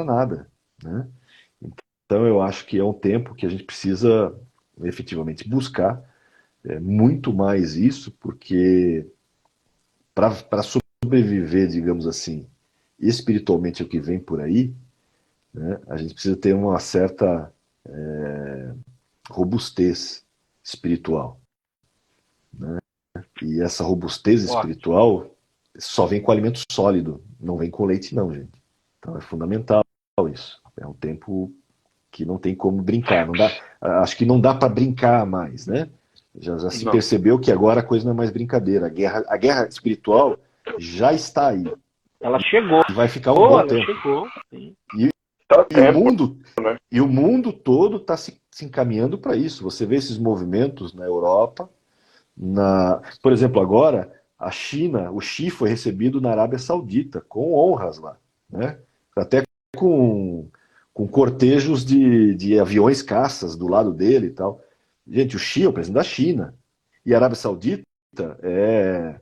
nada, né? Então eu acho que é um tempo que a gente precisa efetivamente buscar muito mais isso, porque para sobreviver, digamos assim, espiritualmente o que vem por aí, né, a gente precisa ter uma certa robustez espiritual. E essa robustez Ótimo. espiritual só vem com alimento sólido, não vem com leite não, gente. Então é fundamental isso. É um tempo que não tem como brincar. Não dá, acho que não dá para brincar mais, né? Já se Não. percebeu que agora a coisa não é mais brincadeira. A guerra espiritual já está aí Ela chegou. e vai ficar um bom Ela tempo. chegou. Sim. E, Tá e o tempo, mundo né? e o mundo todo está se encaminhando para isso. Você vê esses movimentos na Europa, por exemplo, agora a China, o Xi foi recebido na Arábia Saudita com honras lá, né? Até com, com cortejos de aviões caças do lado dele e tal. Gente, o Xi é o presidente da China. E a Arábia Saudita é,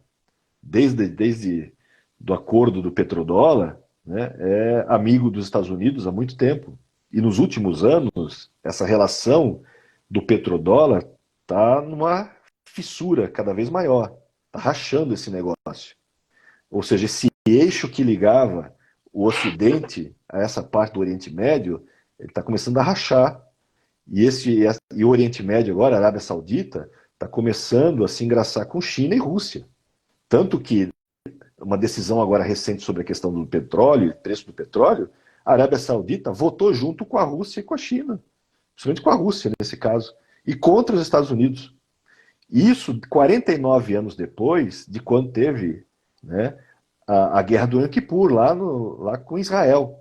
desde do acordo do petrodólar, né, é amigo dos Estados Unidos há muito tempo. E nos últimos anos, essa relação do petrodólar está numa fissura cada vez maior. Está rachando esse negócio. Ou seja, esse eixo que ligava o Ocidente a essa parte do Oriente Médio, ele está começando a rachar. E o Oriente Médio agora, a Arábia Saudita, está começando a se engraçar com China e Rússia. Tanto que uma decisão agora recente sobre a questão do petróleo, preço do petróleo, a Arábia Saudita votou junto com a Rússia e com a China, principalmente com a Rússia nesse caso, e contra os Estados Unidos. Isso 49 anos depois de quando teve, né, a guerra do Yom Kippur lá com Israel,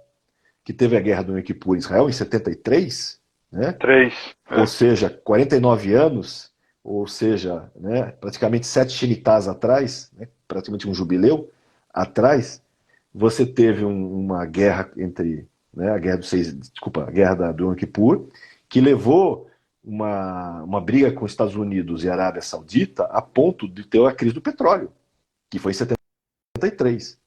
que teve a guerra do Yom Kippur em Israel em 73, né, Três. ou É. seja, 49 anos, ou seja, né, praticamente 7 Shemitahs atrás, né, praticamente um jubileu atrás, você teve uma guerra entre, né, a guerra desculpa, a guerra do Yom Kippur, que levou uma briga com os Estados Unidos e a Arábia Saudita a ponto de ter a crise do petróleo, que foi em 73,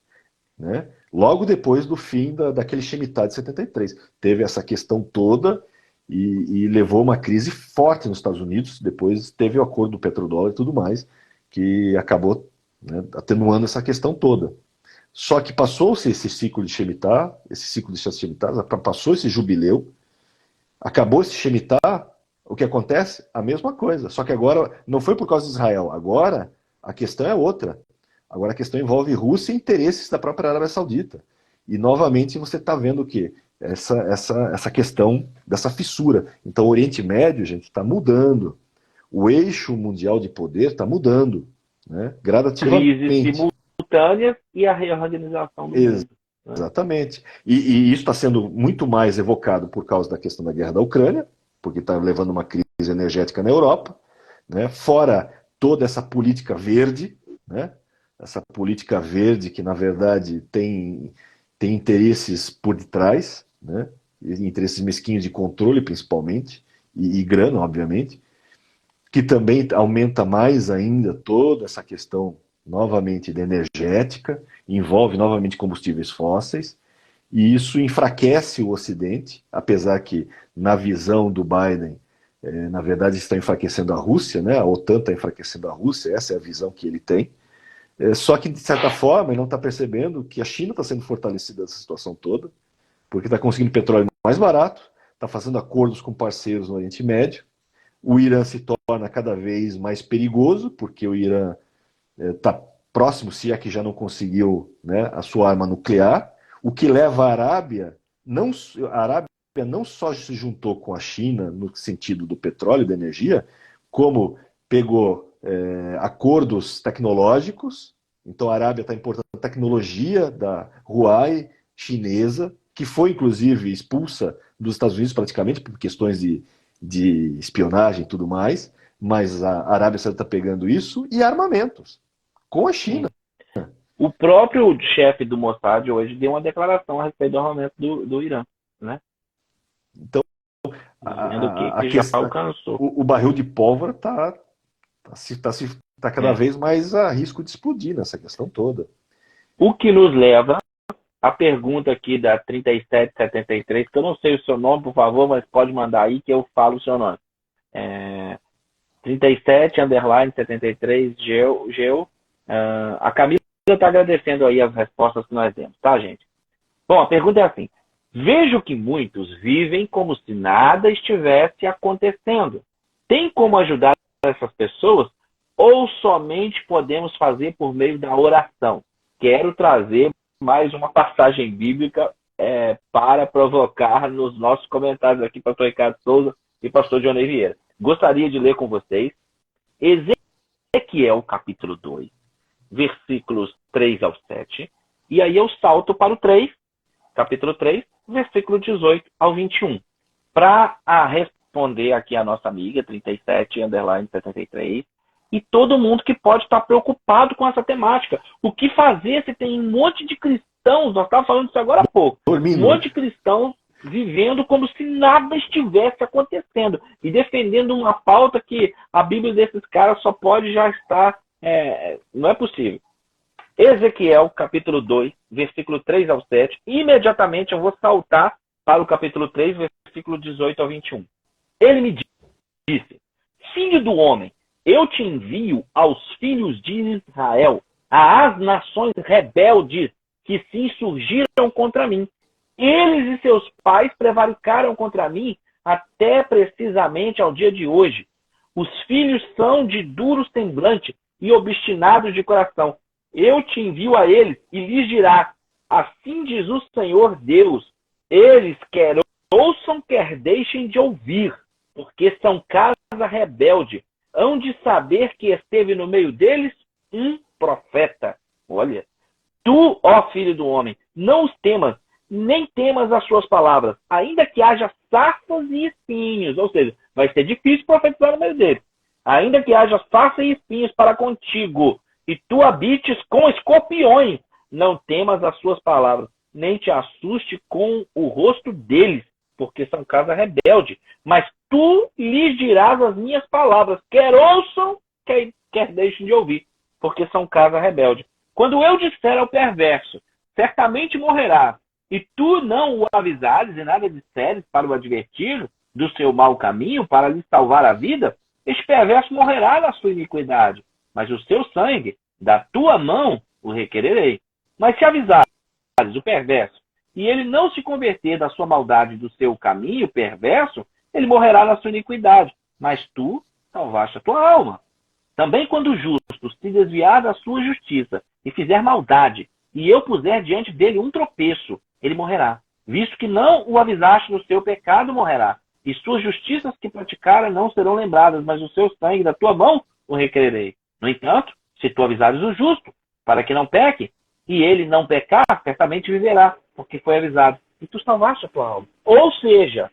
né? Logo depois do fim daquele Shemitah de 73. Teve essa questão toda e levou uma crise forte nos Estados Unidos. Depois teve o acordo do petrodólar e tudo mais, que acabou, né, atenuando essa questão toda. Só que passou-se esse ciclo de Shemitah, esse ciclo de Shemitah, passou esse jubileu, acabou esse Shemitah, o que acontece? A mesma coisa. Só que agora não foi por causa de Israel. Agora a questão é outra. Agora a questão envolve Rússia e interesses da própria Arábia Saudita. E novamente você está vendo o quê? Essa questão dessa fissura. Então o Oriente Médio, gente, está mudando. O eixo mundial de poder está mudando, né? Crises Gradativamente. simultâneas e a reorganização do mundo. Né? Exatamente. E isso está sendo muito mais evocado por causa da questão da guerra da Ucrânia, porque está levando uma crise energética na Europa, né? Fora toda essa política verde, né? Essa política verde que, na verdade, tem interesses por detrás, né? Interesses mesquinhos de controle, principalmente, e grana, obviamente, que também aumenta mais ainda toda essa questão, novamente, da energética, envolve novamente combustíveis fósseis, e isso enfraquece o Ocidente, apesar que, na visão do Biden, na verdade está enfraquecendo a Rússia, né? A OTAN está enfraquecendo a Rússia, essa é a visão que ele tem. Só que, de certa forma, ele não está percebendo que a China está sendo fortalecida nessa situação toda, porque está conseguindo petróleo mais barato, está fazendo acordos com parceiros no Oriente Médio, o Irã se torna cada vez mais perigoso, porque o Irã está próximo, se é que já não conseguiu, né, a sua arma nuclear, o que leva a Arábia não só se juntou com a China no sentido do petróleo e da energia, como pegou acordos tecnológicos. Então a Arábia está importando tecnologia da Huawei chinesa, que foi inclusive expulsa dos Estados Unidos praticamente por questões de espionagem e tudo mais, mas a Arábia Saudita está pegando isso e armamentos com a China. Sim. O próprio chefe do Mossad hoje deu uma declaração a respeito do armamento do Irã, né? Então, Dizendo a que já questão, alcançou. o barril de pólvora tá cada É. vez mais a risco de explodir nessa questão toda. O que nos leva a pergunta aqui da 3773, que eu não sei o seu nome, por favor, mas pode mandar aí que eu falo o seu nome. 37_73, Geu. A Camila está agradecendo aí as respostas que nós demos, tá, gente? Bom, a pergunta é assim. Vejo que muitos vivem como se nada estivesse acontecendo. Tem como ajudar essas pessoas ou somente podemos fazer por meio da oração? Quero trazer mais uma passagem bíblica para provocar nos nossos comentários aqui, pastor Ricardo Souza e pastor Johnny Vieira. Gostaria de ler com vocês Ezequiel capítulo 2, versículos 3 ao 7. E aí eu salto para o 3, capítulo 3, versículo 18 ao 21. Para responder aqui a nossa amiga, 37_73, e todo mundo que pode estar preocupado com essa temática. O que fazer se tem um monte de cristãos, nós estávamos falando disso agora há pouco, um monte de cristãos vivendo como se nada estivesse acontecendo e defendendo uma pauta que a Bíblia desses caras só pode já estar... não é possível. Ezequiel, capítulo 2, versículo 3 ao 7. Imediatamente eu vou saltar para o capítulo 3, versículo 18 ao 21. Ele me disse: Filho do homem, eu te envio aos filhos de Israel, às nações rebeldes que se insurgiram contra mim. Eles e seus pais prevaricaram contra mim até precisamente ao dia de hoje. Os filhos são de duro semblante e obstinados de coração. Eu te envio a eles e lhes dirá: assim diz o Senhor Deus, eles quer ouçam, quer deixem de ouvir, porque são casa rebelde. Hão de saber que esteve no meio deles um profeta. Olha, tu, ó filho do homem, não os temas, nem temas as suas palavras, ainda que haja sarças e espinhos. Ou seja, vai ser difícil profetizar no meio deles. Ainda que haja sarças e espinhos para contigo, e tu habites com escorpiões, não temas as suas palavras, nem te assuste com o rosto deles, porque são casa rebelde. Mas tu lhes dirás as minhas palavras, quer ouçam, quer deixem de ouvir, porque são casa rebelde. Quando eu disser ao perverso, certamente morrerá, e tu não o avisares e nada disseres para o advertir do seu mau caminho, para lhe salvar a vida, este perverso morrerá na sua iniquidade, mas o seu sangue, da tua mão, o requererei. Mas se avisares o perverso, e ele não se converter da sua maldade do seu caminho perverso, ele morrerá na sua iniquidade, mas tu salvaste a tua alma. Também quando o justo se desviar da sua justiça e fizer maldade, e eu puser diante dele um tropeço, ele morrerá. Visto que não o avisaste do seu pecado, morrerá. E suas justiças que praticara não serão lembradas, mas o seu sangue da tua mão o requererei. No entanto, se tu avisares o justo, para que não peque, e ele não pecar, certamente viverá, porque foi avisado. E tu salvaste a tua alma. Ou seja,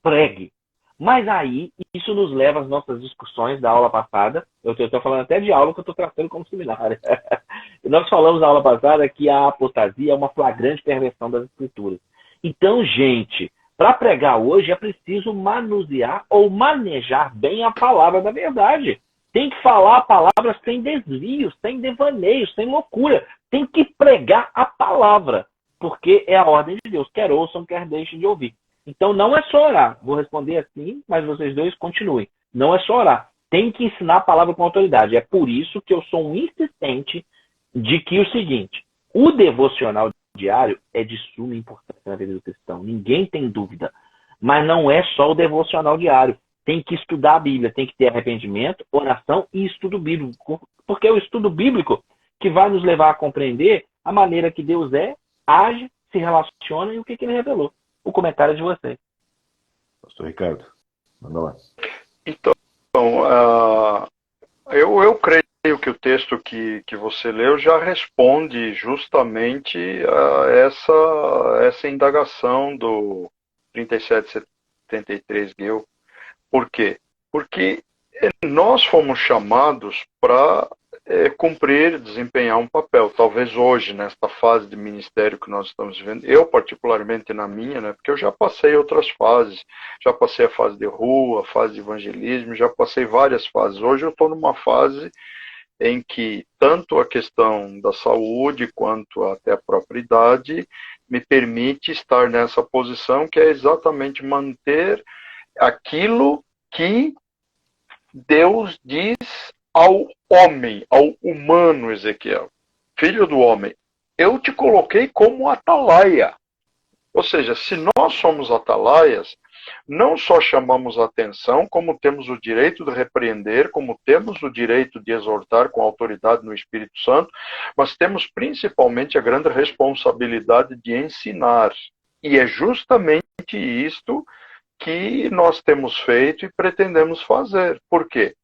pregue. Mas aí, isso nos leva às nossas discussões da aula passada. Eu estou falando até de aula que eu estou tratando como seminário. Nós falamos na aula passada que a apostasia é uma flagrante perversão das escrituras. Então, gente, para pregar hoje é preciso manusear ou manejar bem a palavra da verdade. Tem que falar a palavra sem desvios, sem devaneios, sem loucura. Tem que pregar a palavra, porque é a ordem de Deus. Quer ouçam, quer deixem de ouvir. Então não é só orar. Vou responder assim, mas vocês dois continuem. Não é só orar. Tem que ensinar a palavra com autoridade. É por isso que eu sou um insistente de que o seguinte: o devocional diário é de suma importância na vida do cristão. Ninguém tem dúvida. Mas não é só o devocional diário. Tem que estudar a Bíblia, tem que ter arrependimento, oração e estudo bíblico. Porque é o estudo bíblico que vai nos levar a compreender a maneira que Deus age, se relaciona e o que ele revelou. O comentário é de você. Pastor Ricardo, manda lá. Então, eu creio que o texto que você leu já responde justamente a essa indagação do 3773 Geu. Por quê? Porque nós fomos chamados para cumprir, desempenhar um papel. Talvez hoje, nesta fase de ministério que nós estamos vivendo, eu particularmente na minha, né, porque eu já passei outras fases, já passei a fase de rua, a fase de evangelismo, já passei várias fases. Hoje eu estou numa fase em que tanto a questão da saúde quanto até a própria idade me permite estar nessa posição, que é exatamente manter aquilo que Deus diz ao homem, ao humano, Ezequiel, filho do homem, eu te coloquei como atalaia. Ou seja, se nós somos atalaias, não só chamamos a atenção, como temos o direito de repreender, como temos o direito de exortar com autoridade no Espírito Santo, mas temos principalmente a grande responsabilidade de ensinar. E é justamente isto que nós temos feito e pretendemos fazer. Por quê?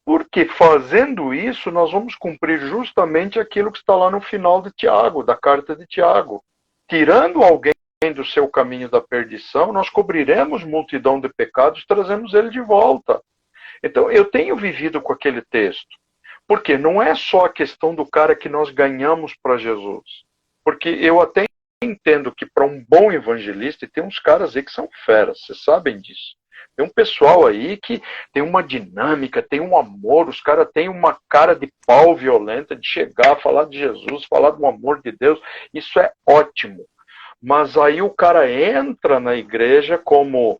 Porque fazendo isso, nós vamos cumprir justamente aquilo que está lá no final de Tiago, da carta de Tiago. Tirando alguém do seu caminho da perdição, nós cobriremos multidão de pecados, trazemos ele de volta. Então, eu tenho vivido com aquele texto. Porque não é só a questão do cara que nós ganhamos para Jesus. Porque eu até entendo que para um bom evangelista, e tem uns caras aí que são feras, vocês sabem disso. Tem um pessoal aí que tem uma dinâmica, tem um amor, os caras têm uma cara de pau violenta de chegar, falar de Jesus, falar do amor de Deus. Isso é ótimo. Mas aí o cara entra na igreja como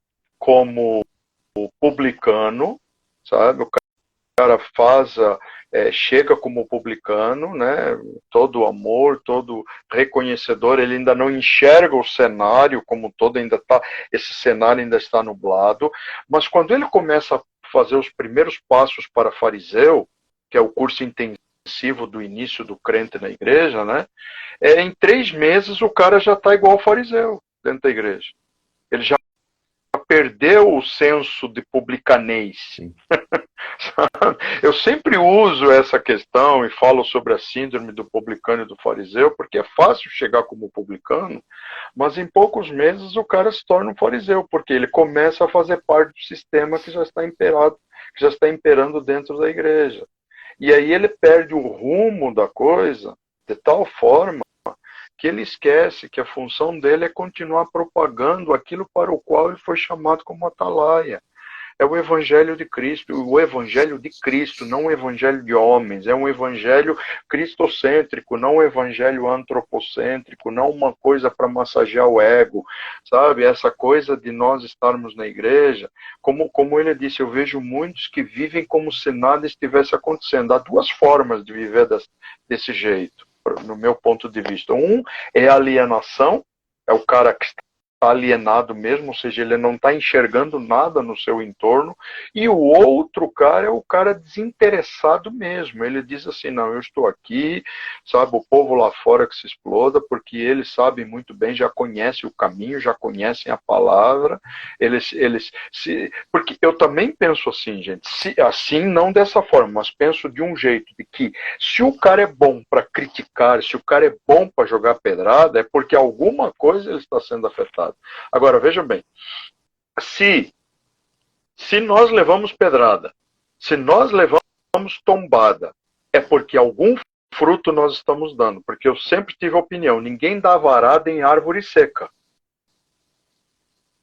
publicano, sabe? O cara chega como publicano, né? Todo amor, todo reconhecedor, ele ainda não enxerga o cenário como todo, esse cenário ainda está nublado, mas quando ele começa a fazer os primeiros passos para fariseu, que é o curso intensivo do início do crente na igreja, né? Em 3 meses o cara já está igual ao fariseu dentro da igreja. Ele já perdeu o senso de publicanês. Eu sempre uso essa questão e falo sobre a síndrome do publicano e do fariseu, porque é fácil chegar como publicano, mas em poucos meses o cara se torna um fariseu, porque ele começa a fazer parte do sistema que já está imperando dentro da igreja. E aí ele perde o rumo da coisa de tal forma que ele esquece que a função dele é continuar propagando aquilo para o qual ele foi chamado como atalaia. É o Evangelho de Cristo, o Evangelho de Cristo, não o Evangelho de homens, é um Evangelho cristocêntrico, não um Evangelho antropocêntrico, não uma coisa para massagear o ego, sabe? Essa coisa de nós estarmos na igreja, como ele disse, eu vejo muitos que vivem como se nada estivesse acontecendo. Há 2 formas de viver desse jeito, no meu ponto de vista. Um é alienação, é o cara que está alienado mesmo, ou seja, ele não está enxergando nada no seu entorno, e o outro cara é o cara desinteressado mesmo. Ele diz assim, não, eu estou aqui, sabe, o povo lá fora que se exploda, porque eles sabem muito bem, já conhecem o caminho, já conhecem a palavra, porque eu também penso assim, gente, assim não dessa forma, mas penso de um jeito, de que se o cara é bom para criticar, se o cara é bom para jogar pedrada, é porque alguma coisa ele está sendo afetado. Agora, veja bem, se nós levamos pedrada, se nós levamos tombada, é porque algum fruto nós estamos dando. Porque eu sempre tive a opinião, ninguém dá varada em árvore seca.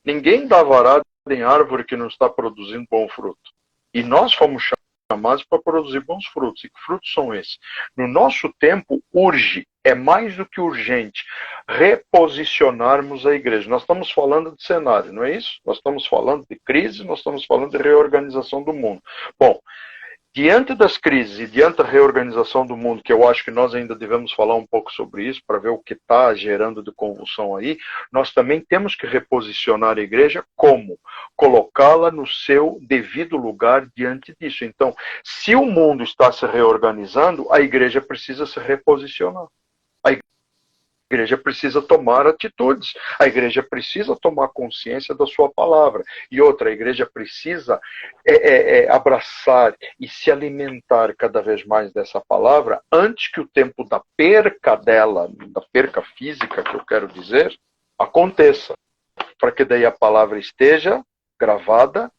Ninguém dá varada em árvore que não está produzindo bom fruto. E nós fomos chamados para produzir bons frutos. E que frutos são esses? No nosso tempo, urge, é mais do que urgente, reposicionarmos a igreja. Nós estamos falando de cenário, não é isso? Nós estamos falando de crise, nós estamos falando de reorganização do mundo. Bom, diante das crises e diante da reorganização do mundo, que eu acho que nós ainda devemos falar um pouco sobre isso, para ver o que está gerando de convulsão aí, nós também temos que reposicionar a igreja como? Colocá-la no seu devido lugar diante disso. Então, se o mundo está se reorganizando, a igreja precisa se reposicionar. A igreja precisa tomar atitudes, a igreja precisa tomar consciência da sua palavra. E outra, a igreja precisa abraçar e se alimentar cada vez mais dessa palavra antes que o tempo da perca dela, da perca física que eu quero dizer, aconteça. Para que daí a palavra esteja gravada,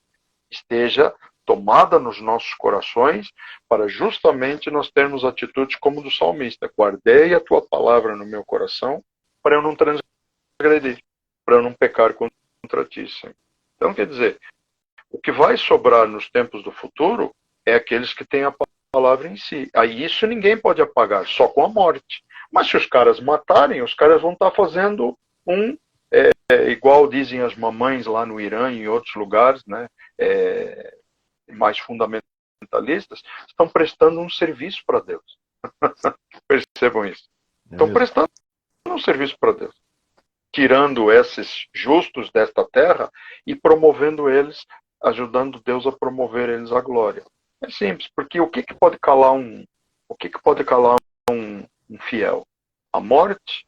esteja tomada nos nossos corações, para justamente nós termos atitudes como do salmista. Guardei a tua palavra no meu coração, para eu não transgredir, para eu não pecar contra ti, Senhor. Então, quer dizer, o que vai sobrar nos tempos do futuro é aqueles que têm a palavra em si. Aí isso ninguém pode apagar, só com a morte. Mas se os caras matarem, os caras vão estar fazendo igual dizem as mamães lá no Irã e em outros lugares, né, mais fundamentalistas, estão prestando um serviço para Deus. Percebam isso. Estão prestando um serviço para Deus. Tirando esses justos desta terra e promovendo eles, ajudando Deus a promover eles à glória. É simples, porque o que pode calar um fiel? A morte?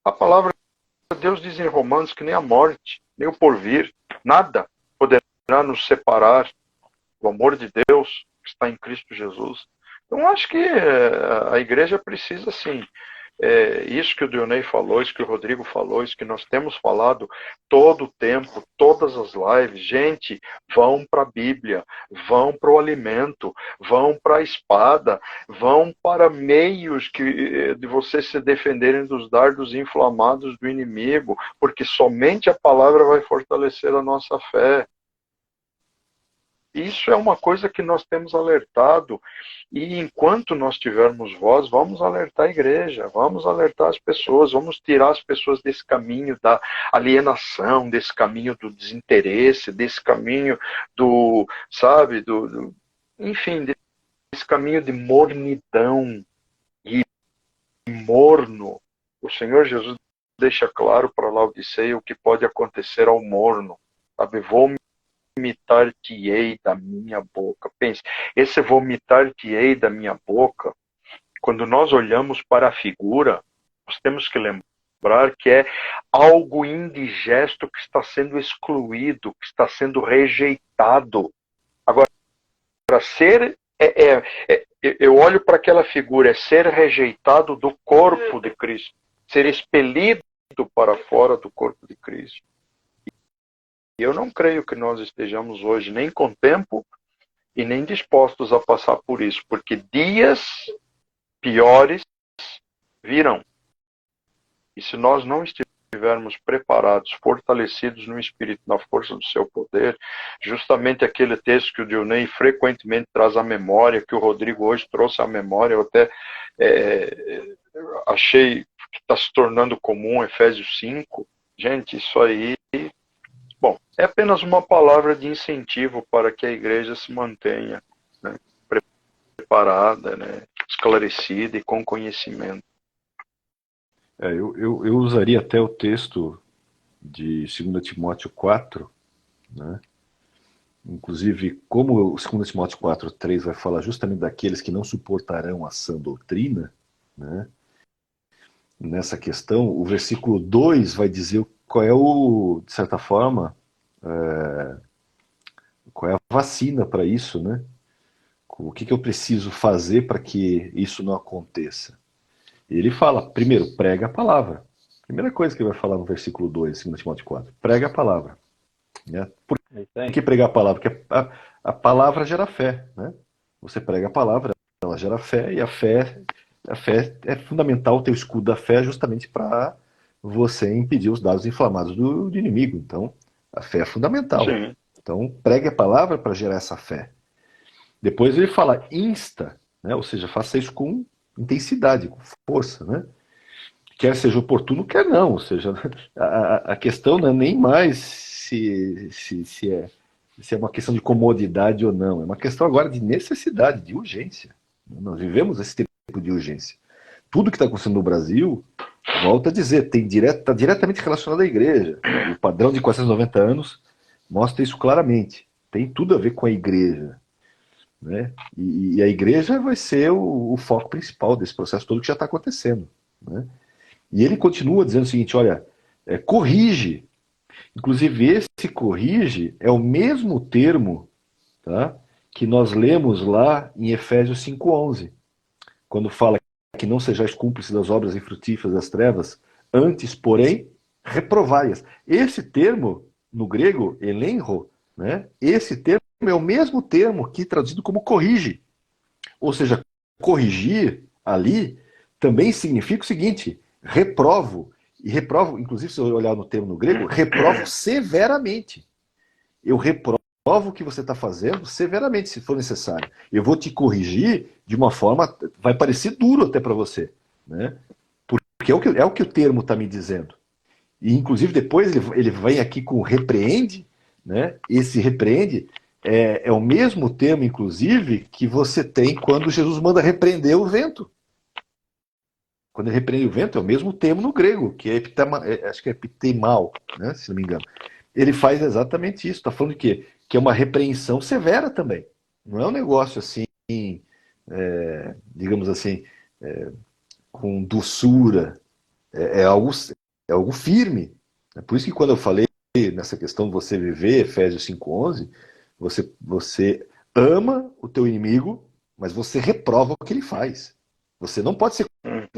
A palavra de Deus diz em Romanos que nem a morte, nem o porvir, nada poderá nos separar do amor de Deus que está em Cristo Jesus. Então acho que a igreja precisa, sim, isso que o Dionei falou, isso que o Rodrigo falou, isso que nós temos falado todo o tempo, todas as lives. Gente, vão para a Bíblia, vão para o alimento, vão para a espada, vão para meios de vocês se defenderem dos dardos inflamados do inimigo, porque somente a palavra vai fortalecer a nossa fé. Isso é uma coisa que nós temos alertado, e enquanto nós tivermos voz, vamos alertar a igreja, vamos alertar as pessoas, vamos tirar as pessoas desse caminho da alienação, desse caminho do desinteresse, desse caminho enfim, desse caminho de mornidão e morno. O Senhor Jesus deixa claro para Laodiceia o que pode acontecer ao morno, sabe? Vomitar-te-ei da minha boca. Pense, esse vomitar-te-ei da minha boca, quando nós olhamos para a figura, nós temos que lembrar que é algo indigesto que está sendo excluído, que está sendo rejeitado. Agora, eu olho para aquela figura, é ser rejeitado do corpo de Cristo, ser expelido para fora do corpo de Cristo. E eu não creio que nós estejamos hoje nem com tempo e nem dispostos a passar por isso, porque dias piores virão. E se nós não estivermos preparados, fortalecidos no Espírito, na força do seu poder, justamente aquele texto que o Dionei frequentemente traz à memória, que o Rodrigo hoje trouxe à memória, eu até achei que está se tornando comum, Efésios 5. Gente, isso aí... Bom, é apenas uma palavra de incentivo para que a igreja se mantenha, né, preparada, né, esclarecida e com conhecimento. Eu usaria até o texto de 2 Timóteo 4, né? Inclusive, como o 2 Timóteo 4:3 vai falar justamente daqueles que não suportarão a sã doutrina, né? Nessa questão, o versículo 2 vai dizer qual é de certa forma, qual é a vacina para isso, né? O que eu preciso fazer para que isso não aconteça? Ele fala, primeiro, prega a palavra. Primeira coisa que ele vai falar no versículo 2, 2 Timóteo 4, prega a palavra. Né? Por que pregar a palavra? Porque a palavra gera fé. Né? Você prega a palavra, ela gera fé, e a fé é fundamental, ter o escudo da fé justamente para você impedir os dados inflamados do inimigo. Então, a fé é fundamental. Sim. Então, pregue a palavra para gerar essa fé. Depois ele fala, insta, né? Ou seja, faça isso com intensidade, com força, né? Quer seja oportuno, quer não. Ou seja, a questão não é nem mais se é uma questão de comodidade ou não. É uma questão agora de necessidade, de urgência. Nós vivemos esse tempo de urgência. Tudo que está acontecendo no Brasil, volto a dizer, está diretamente relacionado à igreja. O padrão de 490 anos mostra isso claramente. Tem tudo a ver com a igreja. Né? E a igreja vai ser o foco principal desse processo todo que já está acontecendo. Né? E ele continua dizendo o seguinte, olha, corrige. Inclusive esse corrige é o mesmo termo, tá, que nós lemos lá em Efésios 5:11, quando fala que não sejais cúmplices das obras infrutíferas das trevas, antes, porém, reprovai-as. Esse termo, no grego, elenro, né, esse termo é o mesmo termo que traduzido como corrige. Ou seja, corrigir ali também significa o seguinte, reprovo. E reprovo, inclusive se eu olhar no termo no grego, reprovo severamente. Eu reprovo o que você está fazendo severamente, se for necessário. Eu vou te corrigir de uma forma, vai parecer duro até para você, né? Porque é o que o termo está me dizendo. E, inclusive, depois ele vem aqui com repreende, né? Esse repreende é o mesmo termo, inclusive, que você tem quando Jesus manda repreender o vento. Quando ele repreende o vento, é o mesmo termo no grego, que acho que é epitemal, né? Se não me engano. Ele faz exatamente isso. Está falando de quê? Que é uma repreensão severa também. Não é um negócio assim, digamos assim, com doçura. É algo firme. É por isso que quando eu falei nessa questão de você viver, Efésios 5:11, você ama o teu inimigo, mas você reprova o que ele faz. Você não pode ser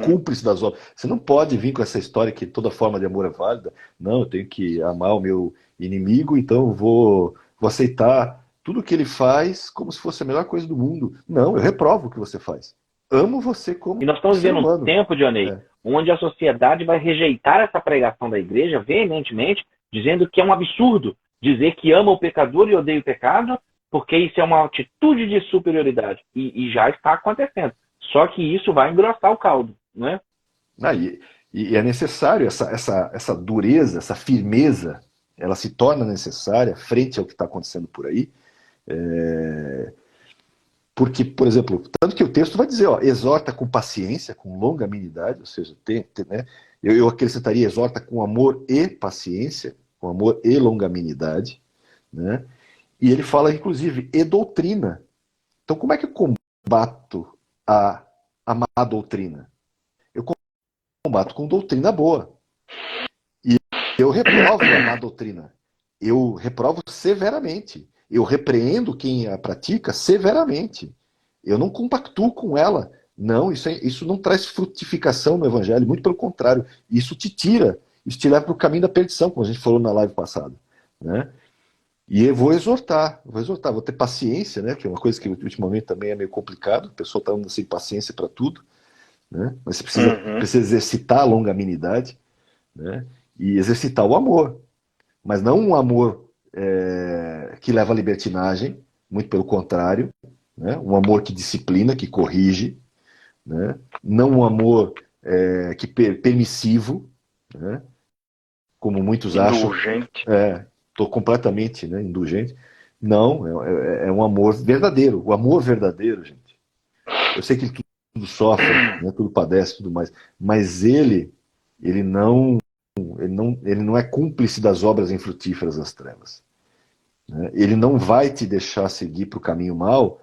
cúmplice das obras. Você não pode vir com essa história que toda forma de amor é válida. Não, eu tenho que amar o meu inimigo, então eu vou aceitar tudo que ele faz como se fosse a melhor coisa do mundo. Não, eu reprovo o que você faz. Amo você como E nós estamos ser vivendo um humano. tempo, Dionei, onde a sociedade vai rejeitar essa pregação da igreja veementemente, dizendo que é um absurdo dizer que ama o pecador e odeia o pecado, porque isso é uma atitude de superioridade. E já está acontecendo. Só que isso vai engrossar o caldo, né? E é necessário essa dureza, essa firmeza, ela se torna necessária frente ao que está acontecendo por aí. Porque, por exemplo, tanto que o texto vai dizer, ó, exorta com paciência, com longanimidade, ou seja, né, eu acrescentaria exorta com amor e paciência, com amor e longanimidade, né? E ele fala, inclusive, e doutrina. Então, como é que eu combato a má doutrina? Eu combato com doutrina boa. E eu reprovo a má doutrina. Eu reprovo severamente. Eu repreendo quem a pratica severamente. Eu não compactuo com ela. Não, isso não traz frutificação no evangelho, muito pelo contrário. Isso te tira, isso te leva para o caminho da perdição, como a gente falou na live passada, né? E eu vou exortar, vou ter paciência, né? Que é uma coisa que ultimamente também é meio complicado, o pessoal está andando sem paciência para tudo, né? Mas você precisa exercitar a longanimidade, né? E exercitar o amor. Mas não um amor que leva à libertinagem, muito pelo contrário, né? Um amor que disciplina, que corrige, né? Não um amor permissivo, né? Como muitos acham. Indulgente. Estou completamente, né, indulgente. Não, é um amor verdadeiro. O amor verdadeiro, gente. Eu sei que ele tudo sofre, né, tudo padece, tudo mais, mas ele não é cúmplice das obras infrutíferas das trevas, né? Ele não vai te deixar seguir para o caminho mau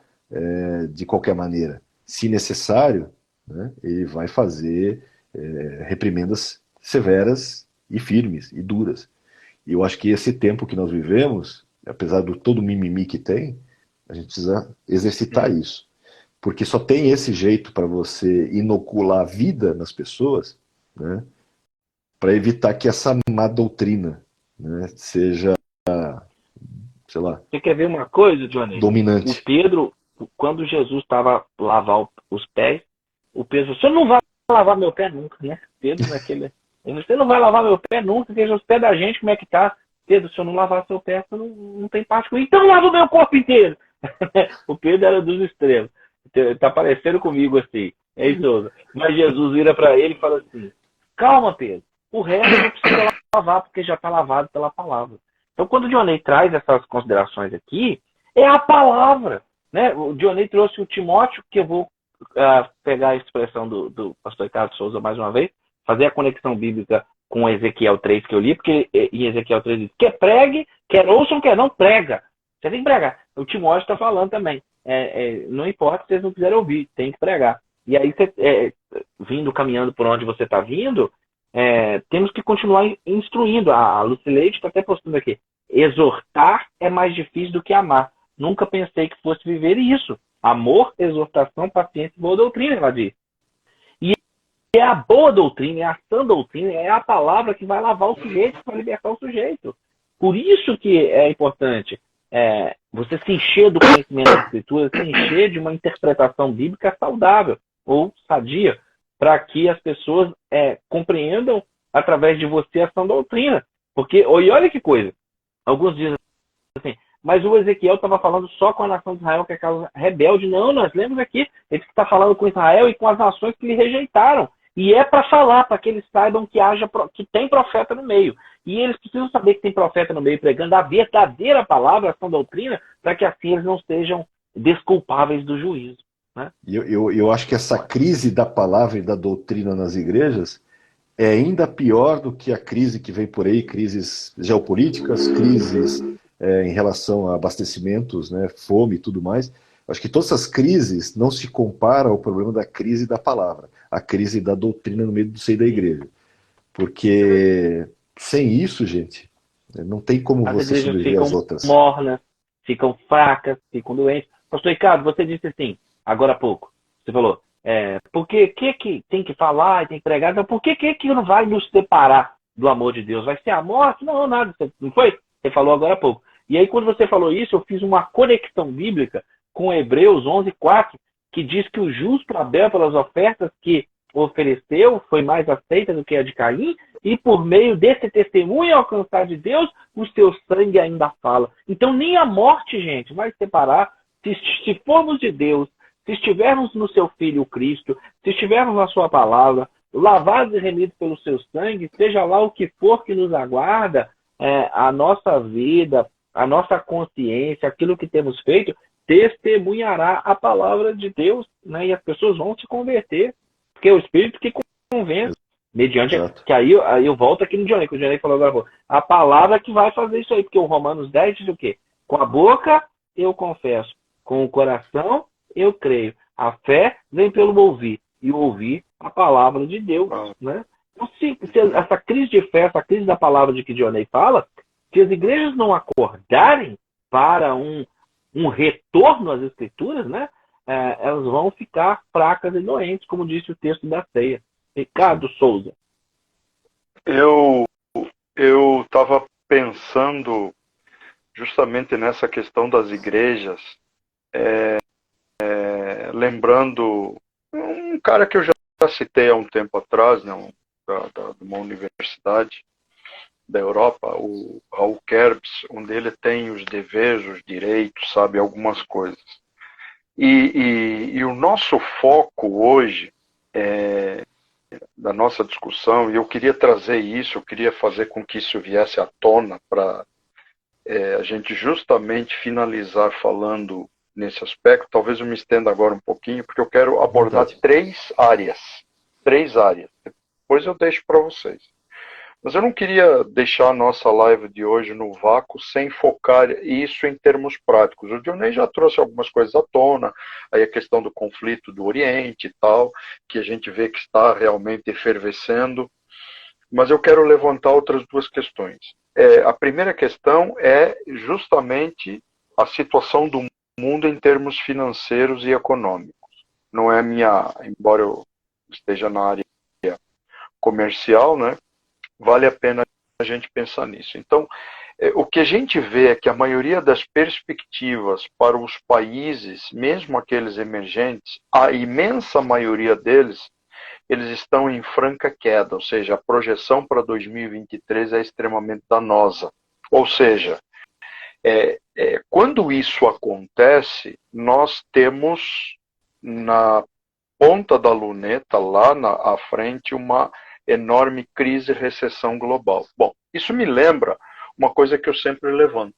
de qualquer maneira. Se necessário, né, ele vai fazer reprimendas severas e firmes e duras. E eu acho que esse tempo que nós vivemos, apesar do todo mimimi que tem, a gente precisa exercitar isso. Porque só tem esse jeito para você inocular a vida nas pessoas, né, para evitar que essa má doutrina, né, seja, sei lá, Você quer ver uma coisa, Johnny? dominante. O Pedro, quando Jesus estava lavar os pés, o Pedro falou, você não vai lavar meu pé nunca, né? Pedro naquele... Você não vai lavar meu pé nunca, veja os pés da gente, como é que tá. Pedro, se eu não lavar seu pé, você não tem parte com isso. Então lava o meu corpo inteiro. O Pedro era dos extremos. Tá parecendo comigo assim. É isso. Mas Jesus vira para ele e fala assim, calma, Pedro. O resto não precisa lavar, porque já está lavado pela palavra. Então, quando o Dionei traz essas considerações aqui, é a palavra. Né? O Dionei trouxe o Timóteo, que eu vou pegar a expressão do pastor Ricardo Souza mais uma vez, fazer a conexão bíblica com Ezequiel 3 que eu li, porque em Ezequiel 3 diz, quer pregue, quer ouçam, quer não, prega. Você tem que pregar. O Timóteo está falando também. Não importa se vocês não quiserem ouvir, tem que pregar. E aí, caminhando por onde você está vindo, temos que continuar instruindo. A Lucileide está até postando aqui. Exortar é mais difícil do que amar. Nunca pensei que fosse viver isso. Amor, exortação, paciência e boa doutrina, ela diz. E é a boa doutrina, é a sã doutrina, é a palavra que vai lavar o sujeito, que vai libertar o sujeito. Por isso que é importante você se encher do conhecimento da Escritura, se encher de uma interpretação bíblica saudável ou sadia, para que as pessoas compreendam através de você a sã doutrina. Porque, e olha que coisa, alguns dizem assim, mas o Ezequiel estava falando só com a nação de Israel, que é aquela rebelde. Não, nós lemos aqui, ele está falando com Israel e com as nações que lhe rejeitaram. E é para falar, para que eles saibam que tem profeta no meio. E eles precisam saber que tem profeta no meio pregando a verdadeira palavra, a sã doutrina, para que assim eles não sejam desculpáveis do juízo. Né? Eu acho que essa crise da palavra e da doutrina nas igrejas é ainda pior do que a crise que vem por aí, crises geopolíticas, crises em relação a abastecimentos, né, fome e tudo mais. Acho que todas essas crises não se comparam ao problema da crise da palavra, a crise da doutrina no meio do seio da igreja. Porque sem isso, gente, não tem como As você igrejas sobreviver ficam às outras. mornas, ficam fracas, ficam doentes. Pastor Ricardo, você disse assim, agora há pouco, você falou, por que tem que falar e tem que pregar? Então, por que não vai nos separar do amor de Deus? Vai ser a morte? Não, nada. Não foi? Você falou agora há pouco. E aí, quando você falou isso, eu fiz uma conexão bíblica com Hebreus 11:4, que diz que o justo Abel, pelas ofertas que ofereceu, foi mais aceita do que a de Caim, e por meio desse testemunho alcançar de Deus, o seu sangue ainda fala. Então, nem a morte, gente, vai separar. Se formos de Deus, se estivermos no seu Filho Cristo, se estivermos na sua palavra, lavados e remidos pelo seu sangue, seja lá o que for que nos aguarda, a nossa vida, a nossa consciência, aquilo que temos feito, testemunhará a palavra de Deus, né? E as pessoas vão se converter, porque é o Espírito que convence, mediante. Exato. Que aí eu volto aqui no Dionei, que o Dionei falou agora, a palavra que vai fazer isso aí, porque o Romanos 10 diz o quê? Com a boca eu confesso, com o coração eu creio. A fé vem pelo ouvir, e ouvir a palavra de Deus, né? Então, se essa crise de fé, essa crise da palavra de que Dionei fala, se as igrejas não acordarem para um retorno às escrituras, né? Elas vão ficar fracas e doentes, como disse o texto da ceia. Ricardo Souza. Eu estava pensando justamente nessa questão das igrejas, lembrando um cara que eu já citei há um tempo atrás, né, de uma universidade da Europa, o Raul Kerbs, onde ele tem os deveres, os direitos, sabe, algumas coisas. E o nosso foco hoje, da nossa discussão, e eu queria trazer isso, eu queria fazer com que isso viesse à tona para a gente justamente finalizar falando nesse aspecto. Talvez eu me estenda agora um pouquinho, porque eu quero abordar três áreas. Depois eu deixo para vocês. Mas eu não queria deixar a nossa live de hoje no vácuo sem focar isso em termos práticos. O Dionei já trouxe algumas coisas à tona, aí a questão do conflito do Oriente e tal, que a gente vê que está realmente efervescendo. Mas eu quero levantar outras duas questões. A primeira questão é justamente a situação do mundo em termos financeiros e econômicos. Não é embora eu esteja na área comercial, né? Vale a pena a gente pensar nisso. Então, o que a gente vê é que a maioria das perspectivas para os países, mesmo aqueles emergentes, a imensa maioria deles, eles estão em franca queda, ou seja, a projeção para 2023 é extremamente danosa. Ou seja, quando isso acontece, nós temos na ponta da luneta, lá à frente, uma enorme crise e recessão global. Bom, isso me lembra uma coisa que eu sempre levanto.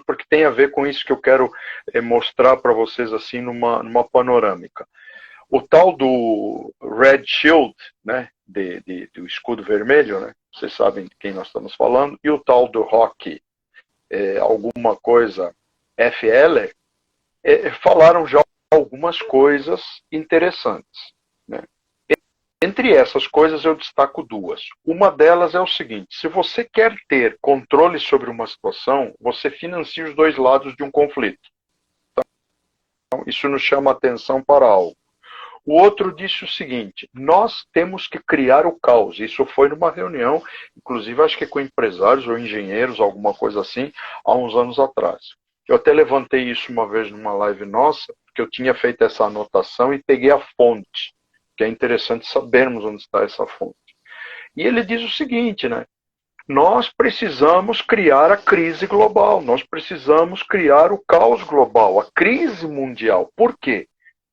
Porque tem a ver com isso que eu quero mostrar para vocês assim numa panorâmica. O tal do Red Shield, né, do escudo vermelho, né, vocês sabem de quem nós estamos falando, e o tal do Rock, alguma coisa FL, falaram já algumas coisas interessantes. Né? Entre essas coisas eu destaco duas. Uma delas é o seguinte: se você quer ter controle sobre uma situação, você financia os dois lados de um conflito. Então, isso nos chama a atenção para algo. O outro disse o seguinte: nós temos que criar o caos. Isso foi numa reunião, inclusive acho que com empresários ou engenheiros, alguma coisa assim, há uns anos atrás. Eu até levantei isso uma vez numa live nossa, porque eu tinha feito essa anotação e peguei a fonte, que é interessante sabermos onde está essa fonte. E ele diz o seguinte, né? nós precisamos criar a crise global, nós precisamos criar o caos global, a crise mundial. Por quê?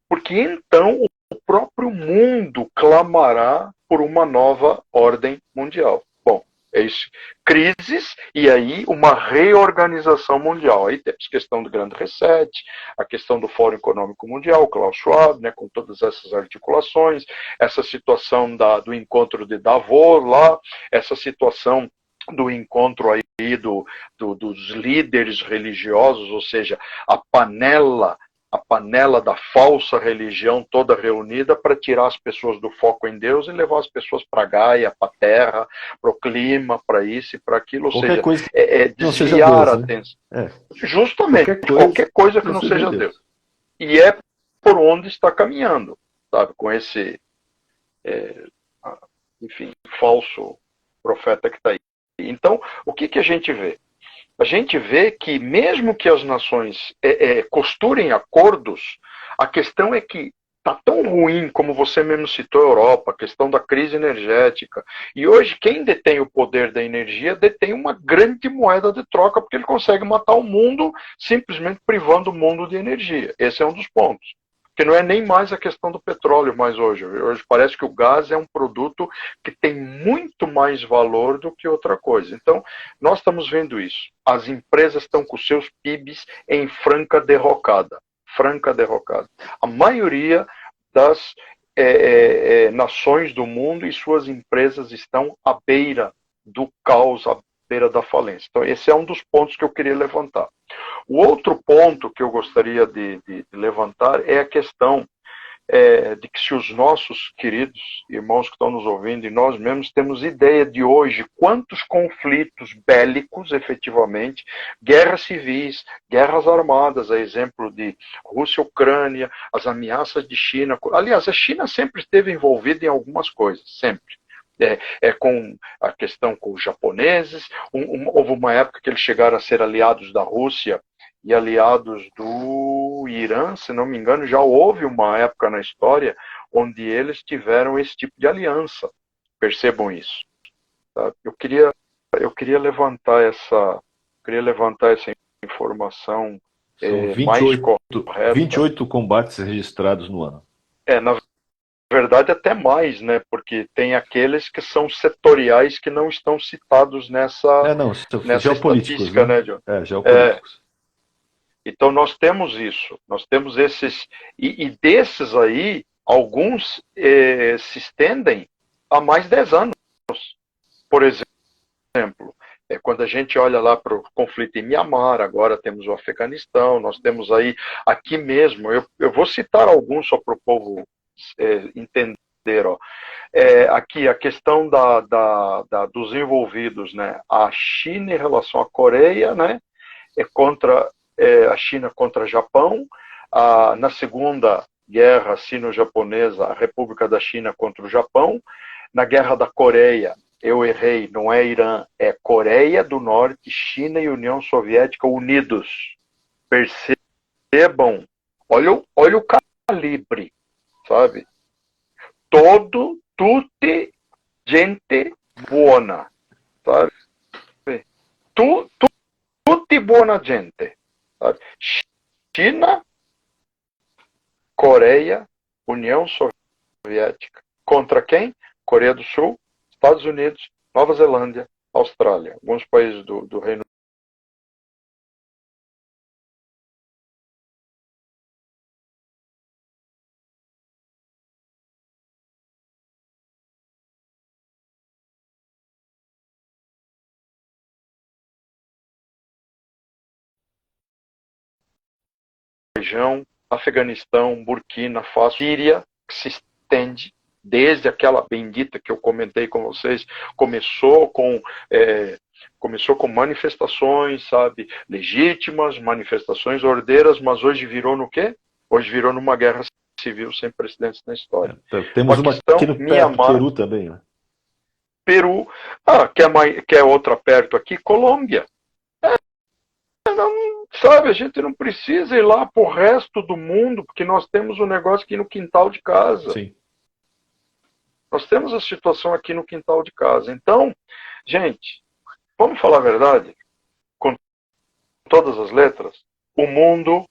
Porque então o próprio mundo clamará por uma nova ordem mundial. Bom, é isso. Crises e aí uma reorganização mundial. Aí temos a questão do Grande Reset, a questão do Fórum Econômico Mundial, Klaus Schwab, né, com todas essas articulações, essa situação do encontro de Davos lá, essa situação do encontro aí dos líderes religiosos, ou seja, a panela da falsa religião toda reunida para tirar as pessoas do foco em Deus e levar as pessoas para Gaia, para a Terra, para o clima, para isso e para aquilo. Ou Qualquer seja, coisa desviar Deus, a né? atenção. É. Justamente, qualquer coisa que não seja Deus. E é por onde está caminhando, sabe? Com esse, enfim, falso profeta que está aí. Então, o que a gente vê? A gente vê que mesmo que as nações costurem acordos, a questão é que está tão ruim, como você mesmo citou a Europa, a questão da crise energética. E hoje quem detém o poder da energia detém uma grande moeda de troca, porque ele consegue matar o mundo simplesmente privando o mundo de energia. Esse é um dos pontos. Que não é nem mais a questão do petróleo mais hoje. Hoje parece que o gás é um produto que tem muito mais valor do que outra coisa. Então, nós estamos vendo isso. As empresas estão com seus PIBs em franca derrocada. Franca derrocada. A maioria das nações do mundo e suas empresas estão à beira do caos, à beira da falência. Então, esse é um dos pontos que eu queria levantar. O outro ponto que eu gostaria de levantar é a questão de que se os nossos queridos irmãos que estão nos ouvindo e nós mesmos temos ideia de hoje quantos conflitos bélicos, efetivamente, guerras civis, guerras armadas, a exemplo de Rússia e Ucrânia, as ameaças de China. Aliás, a China sempre esteve envolvida em algumas coisas, sempre. Com a questão com os japoneses, houve uma época que eles chegaram a ser aliados da Rússia e aliados do Irã, se não me engano, já houve uma época na história onde eles tiveram esse tipo de aliança. Percebam isso. Tá? Eu queria levantar essa informação São 28, mais correta. 28 combates registrados no ano. Na verdade, até mais, né? Porque tem aqueles que são setoriais que não estão citados nessa geopolíticos, né, John? Geopolíticos. Então nós temos isso, nós temos esses, e desses aí, alguns se estendem há mais de 10 anos. Por exemplo, quando a gente olha lá para o conflito em Mianmar, agora temos o Afeganistão, nós temos aí, aqui mesmo, eu vou citar alguns só para o povo entender, ó. Aqui a questão dos envolvidos, né? A China em relação à Coreia, né? Contra a China contra o Japão, na Segunda Guerra Sino-Japonesa, a República da China contra o Japão, na Guerra da Coreia, eu errei, não é Irã, é Coreia do Norte, China e União Soviética unidos. Percebam, olha o calibre, sabe? Tutti gente buona, sabe? Tutti buona gente. Sabe? China, Coreia, União Soviética. Contra quem? Coreia do Sul, Estados Unidos, Nova Zelândia, Austrália. Alguns países do Reino região, Afeganistão, Burkina Faso, Síria, que se estende desde aquela bendita que eu comentei com vocês, começou com manifestações, sabe, legítimas, manifestações ordeiras, mas hoje virou no quê? Hoje virou numa guerra civil sem precedentes na história. Temos uma aqui no Mianmar, Peru também, né? Peru, quer outra perto aqui, Colômbia. Não, sabe, a gente não precisa ir lá pro resto do mundo, porque nós temos um negócio aqui no quintal de casa. Sim. Nós temos a situação aqui no quintal de casa. Então, gente, vamos falar a verdade, com todas as letras, o mundo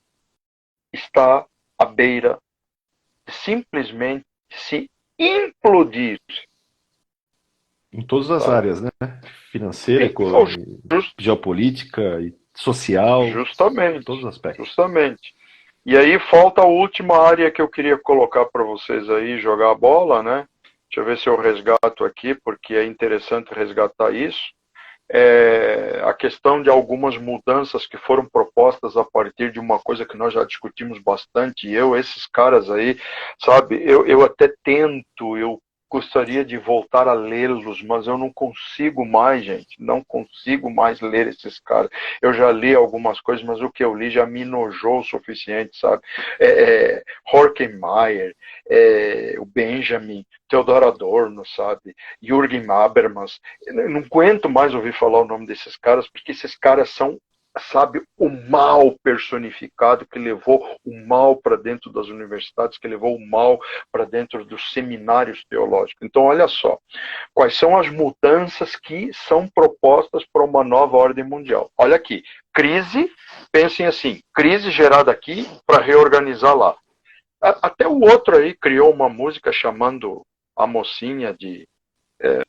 está à beira de simplesmente se implodir. Em todas as áreas, né? Financeira, geopolítica, social, justamente, em todos os aspectos. Justamente. E aí falta a última área que eu queria colocar para vocês aí, jogar a bola, né? Deixa eu ver se eu resgato aqui, porque é interessante resgatar isso. A questão de algumas mudanças que foram propostas a partir de uma coisa que nós já discutimos bastante, e esses caras aí, sabe, eu até tento, eu gostaria de voltar a lê-los, mas eu não consigo mais, gente, não consigo mais ler esses caras. Eu já li algumas coisas, mas o que eu li já me enojou o suficiente, sabe? Horkheimer, o Benjamin, Theodor Adorno, sabe? Jürgen Habermas. Eu não aguento mais ouvir falar o nome desses caras, porque esses caras são, sabe, o mal personificado, que levou o mal para dentro das universidades, que levou o mal para dentro dos seminários teológicos. Então, olha só, quais são as mudanças que são propostas para uma nova ordem mundial. Olha aqui, crise, pensem assim, crise gerada aqui para reorganizar lá. Até o outro aí criou uma música chamando a mocinha de... eu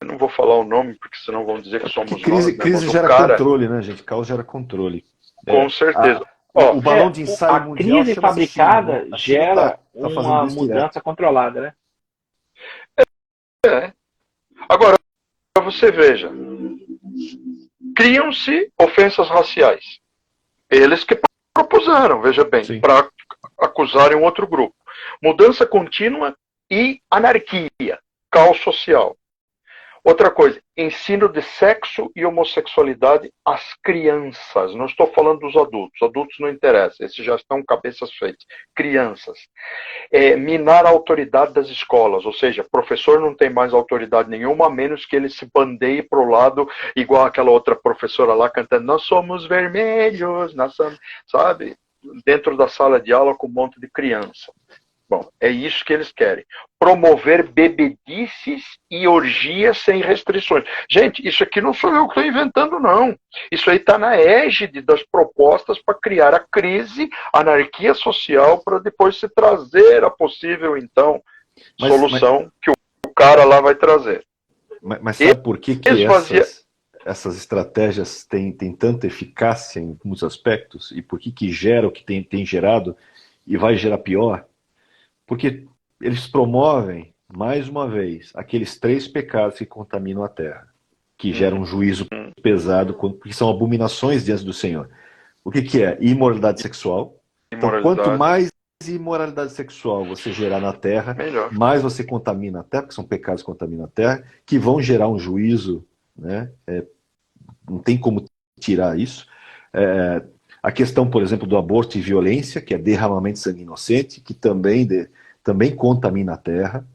não vou falar o nome, porque senão vão dizer que somos nós. Crise gera controle, né, gente? Caos gera controle. Com certeza. O balão de ensaio mundial... A crise fabricada gera uma mudança controlada, né? Agora, você veja, criam-se ofensas raciais. Eles que propuseram, veja bem, para acusarem um outro grupo. Mudança contínua e anarquia, caos social. Outra coisa, ensino de sexo e homossexualidade às crianças. Não estou falando dos adultos. Adultos não interessa, esses já estão cabeças feitas. Crianças. Minar a autoridade das escolas, ou seja, professor não tem mais autoridade nenhuma, a menos que ele se bandeie para o lado, igual aquela outra professora lá cantando, nós somos vermelhos, nós somos, sabe? Dentro da sala de aula com um monte de criança. Bom, é isso que eles querem. Promover bebedices e orgias sem restrições. Gente, isso aqui não sou eu que estou inventando, não. Isso aí está na égide das propostas para criar a crise, a anarquia social, para depois se trazer a possível, então, solução que o cara lá vai trazer. Mas sabe por que essas estratégias têm tanta eficácia em muitos aspectos? E por que gera o que tem gerado e vai gerar pior? Porque eles promovem, mais uma vez, aqueles 3 pecados que contaminam a terra, que geram um juízo pesado, porque são abominações diante do Senhor. O que é? Imoralidade sexual. Então, quanto mais imoralidade sexual você gerar na terra, mais você contamina a terra, porque são pecados que contaminam a terra, que vão gerar um juízo, né? Não tem como tirar isso. A questão, por exemplo, do aborto e violência, que é derramamento de sangue inocente, que também contamina a terra,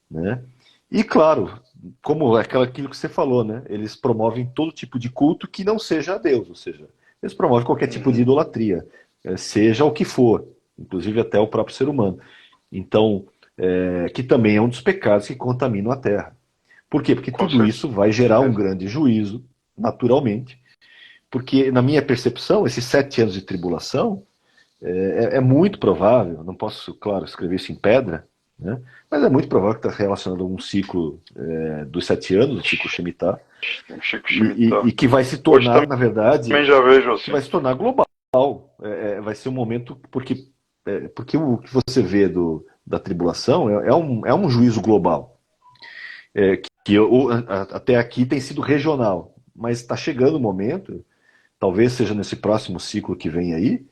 né? E, claro, como aquilo que você falou, né? Eles promovem todo tipo de culto que não seja a Deus, ou seja, eles promovem qualquer tipo de idolatria, seja o que for, inclusive até o próprio ser humano. Então, que também é um dos pecados que contaminam a terra. Por quê? Porque tudo isso vai gerar um grande juízo, naturalmente, porque, na minha percepção, esses 7 anos de tribulação é muito provável, não posso, claro, escrever isso em pedra, né? Mas é muito provável que está relacionado a um ciclo dos 7 anos, o ciclo Shemitah, e que vai se tornar, na verdade, já vejo assim. que vai se tornar global. Vai ser um momento, porque o que você vê da tribulação é um juízo global, até aqui tem sido regional, mas está chegando o momento, talvez seja nesse próximo ciclo que vem aí,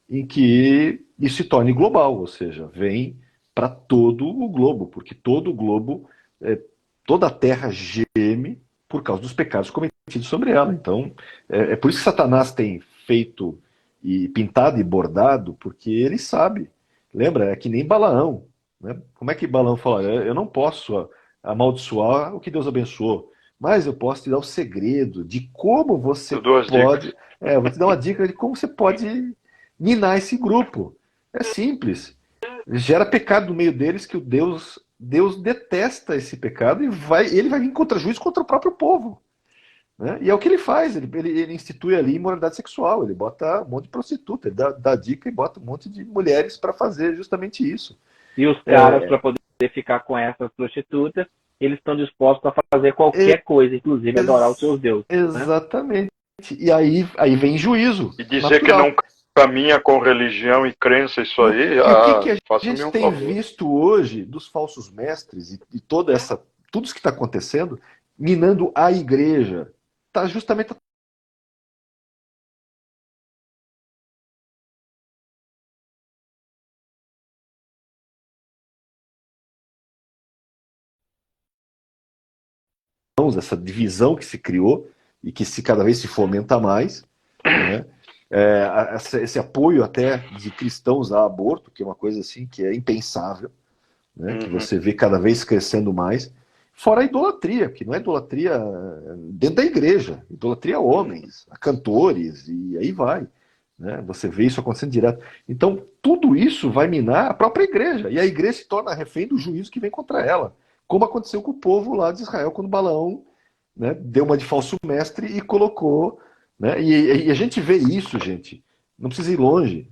em que isso se torne global, ou seja, vem para todo o globo, porque todo o globo, toda a terra geme por causa dos pecados cometidos sobre ela. Então, é por isso que Satanás tem feito e pintado e bordado, porque ele sabe. Lembra? É que nem Balaão, né? Como é que Balaão fala? Eu não posso amaldiçoar o que Deus abençoou, mas eu posso te dar o segredo de como você pode... eu vou te dar uma dica de como você pode minar esse grupo. É simples. Gera pecado no meio deles, que Deus detesta esse pecado, e ele vai vir contra juízo contra o próprio povo. Né? E é o que ele faz, ele institui ali imoralidade sexual, ele bota um monte de prostituta, ele dá dica e bota um monte de mulheres para fazer justamente isso. E os caras, para poder ficar com essas prostitutas, eles estão dispostos a fazer qualquer coisa, inclusive adorar os seus deuses. Exatamente. Né? E aí vem juízo. E dizer natural. Que não caminha com religião e crença, isso aí. E o que a gente tem visto hoje dos falsos mestres e tudo isso que está acontecendo, minando a igreja, está justamente essa divisão que se criou e que cada vez se fomenta mais, né? Esse apoio até de cristãos a aborto, que é uma coisa assim que é impensável, né? Que você vê cada vez crescendo mais, fora a idolatria, que não é idolatria dentro da igreja, idolatria a homens, a cantores, e aí vai, né? Você vê isso acontecendo direto. Então, tudo isso vai minar a própria igreja, e a igreja se torna refém do juízo que vem contra ela, como aconteceu com o povo lá de Israel, quando Balaão, né, deu uma de falso mestre e colocou, né, e a gente vê isso, gente, não precisa ir longe.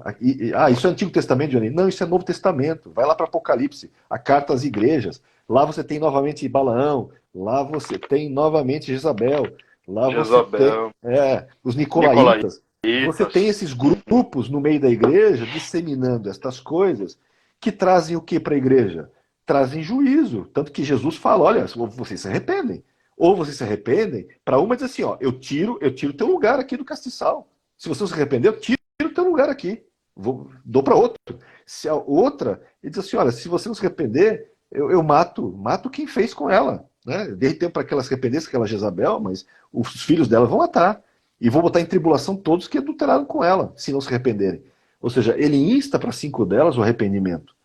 Isso é Antigo Testamento, Johnny? Não, isso é Novo Testamento. Vai lá para Apocalipse, a carta às igrejas. Lá você tem novamente Balaão, lá você tem novamente Jezabel, lá você tem os Nicolaítas. Você tem esses grupos no meio da igreja disseminando estas coisas que trazem o que para a igreja? Trazem juízo. Tanto que Jesus fala, olha, vocês se arrependem. Ou vocês se arrependem, para uma diz assim, ó, eu tiro o teu lugar aqui do castiçal. Se você não se arrepender, eu tiro o teu lugar aqui. Dou para outro. Se a outra, ele diz assim, olha, se você não se arrepender, eu mato quem fez com ela. Né? Dei tempo para que ela se arrependesse, aquela Jezabel, mas os filhos dela vão matar. E vou botar em tribulação todos que adulteraram com ela, se não se arrependerem. Ou seja, ele insta para 5 delas o arrependimento.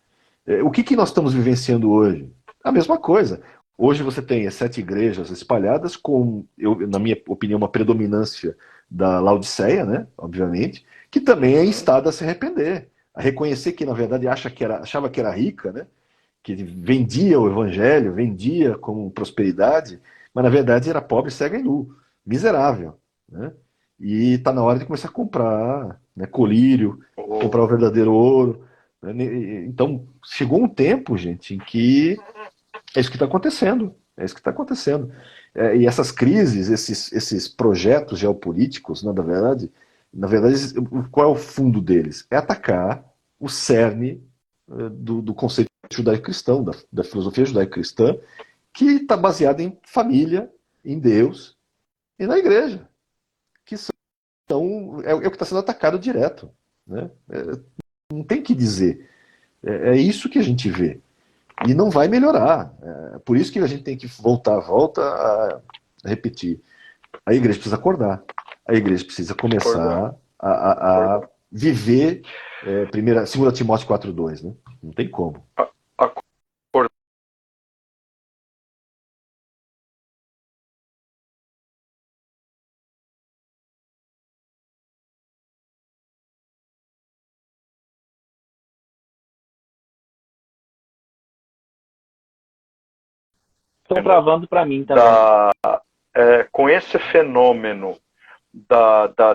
O que nós estamos vivenciando hoje? A mesma coisa. Hoje você tem 7 igrejas espalhadas com, na minha opinião, uma predominância da Laodiceia, né? Obviamente, que também é instada a se arrepender, a reconhecer que, na verdade, achava que era rica, né? Que vendia o evangelho, vendia com prosperidade, mas, na verdade, era pobre, cega e nu, miserável, né? E está na hora de começar a comprar, né, colírio, comprar o verdadeiro ouro. Então, chegou um tempo, gente, em que é isso que está acontecendo. É isso que está acontecendo. E essas crises, esses projetos geopolíticos, né, na verdade, qual é o fundo deles? É atacar o cerne do conceito judaico-cristão, da filosofia judaico-cristã, que está baseada em família, em Deus e na igreja, que é o que está sendo atacado direto. Né? Não tem o que dizer. É isso que a gente vê. E não vai melhorar. Por isso que a gente tem que volta a repetir. A igreja precisa acordar. A igreja precisa começar a viver 2 Timóteo 4,2. Né? Não tem como. Estão travando para mim também. Com esse fenômeno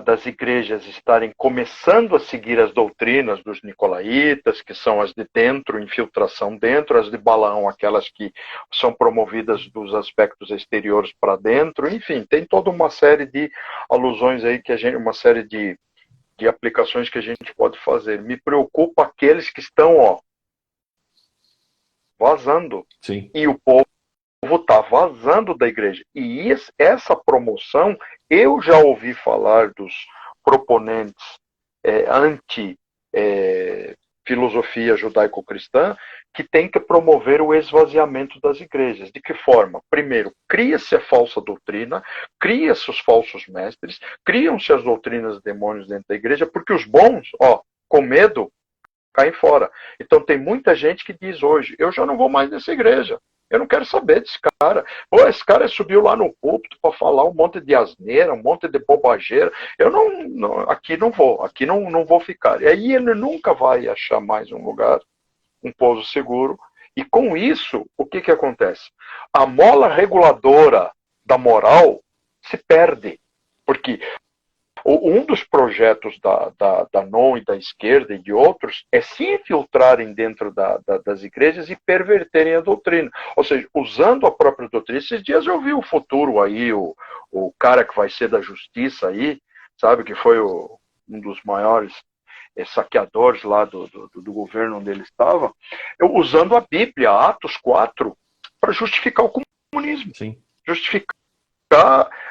das igrejas estarem começando a seguir as doutrinas dos nicolaítas, que são as de dentro, infiltração dentro, as de Balaão, aquelas que são promovidas dos aspectos exteriores para dentro, enfim, tem toda uma série de alusões aí, uma série de aplicações que a gente pode fazer. Me preocupa aqueles que estão vazando. Sim. E o povo está vazando da igreja. E essa promoção, eu já ouvi falar dos proponentes anti-filosofia judaico-cristã, que tem que promover o esvaziamento das igrejas. De que forma? Primeiro, cria-se a falsa doutrina, cria-se os falsos mestres, criam-se as doutrinas de demônios dentro da igreja, porque os bons, com medo, caem fora. Então tem muita gente que diz hoje, eu já não vou mais nessa igreja. Eu não quero saber desse cara. Esse cara subiu lá no púlpito para falar um monte de asneira, um monte de bobageira. Eu aqui não vou, aqui não vou ficar. E aí ele nunca vai achar mais um lugar, um pouso seguro. E com isso, o que acontece? A mola reguladora da moral se perde. Porque um dos projetos da NON e da esquerda e de outros é se infiltrarem dentro das igrejas e perverterem a doutrina. Ou seja, usando a própria doutrina. Esses dias eu vi o Futuro aí, o cara que vai ser da justiça aí, sabe, que foi um dos maiores saqueadores lá do governo onde ele estava, usando a Bíblia, Atos 4, para justificar o comunismo. Sim.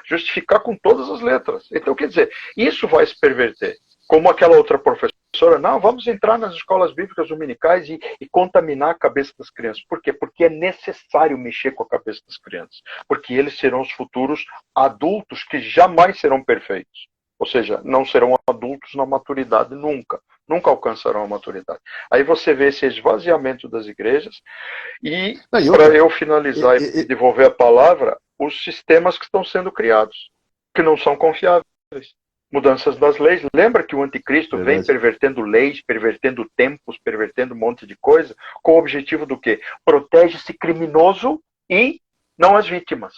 Justificar com todas as letras. Então, quer dizer, isso vai se perverter. Como aquela outra professora, não, vamos entrar nas escolas bíblicas dominicais e contaminar a cabeça das crianças. Por quê? Porque é necessário mexer com a cabeça das crianças. Porque eles serão os futuros adultos que jamais serão perfeitos. Ou seja, não serão adultos na maturidade nunca. Nunca alcançarão a maturidade. Aí você vê esse esvaziamento das igrejas. E, para eu finalizar e devolver a palavra, os sistemas que estão sendo criados, que não são confiáveis. Mudanças das leis. Lembra que o anticristo vem pervertendo leis, pervertendo tempos, pervertendo um monte de coisa, com o objetivo do quê? Protege-se criminoso e não as vítimas.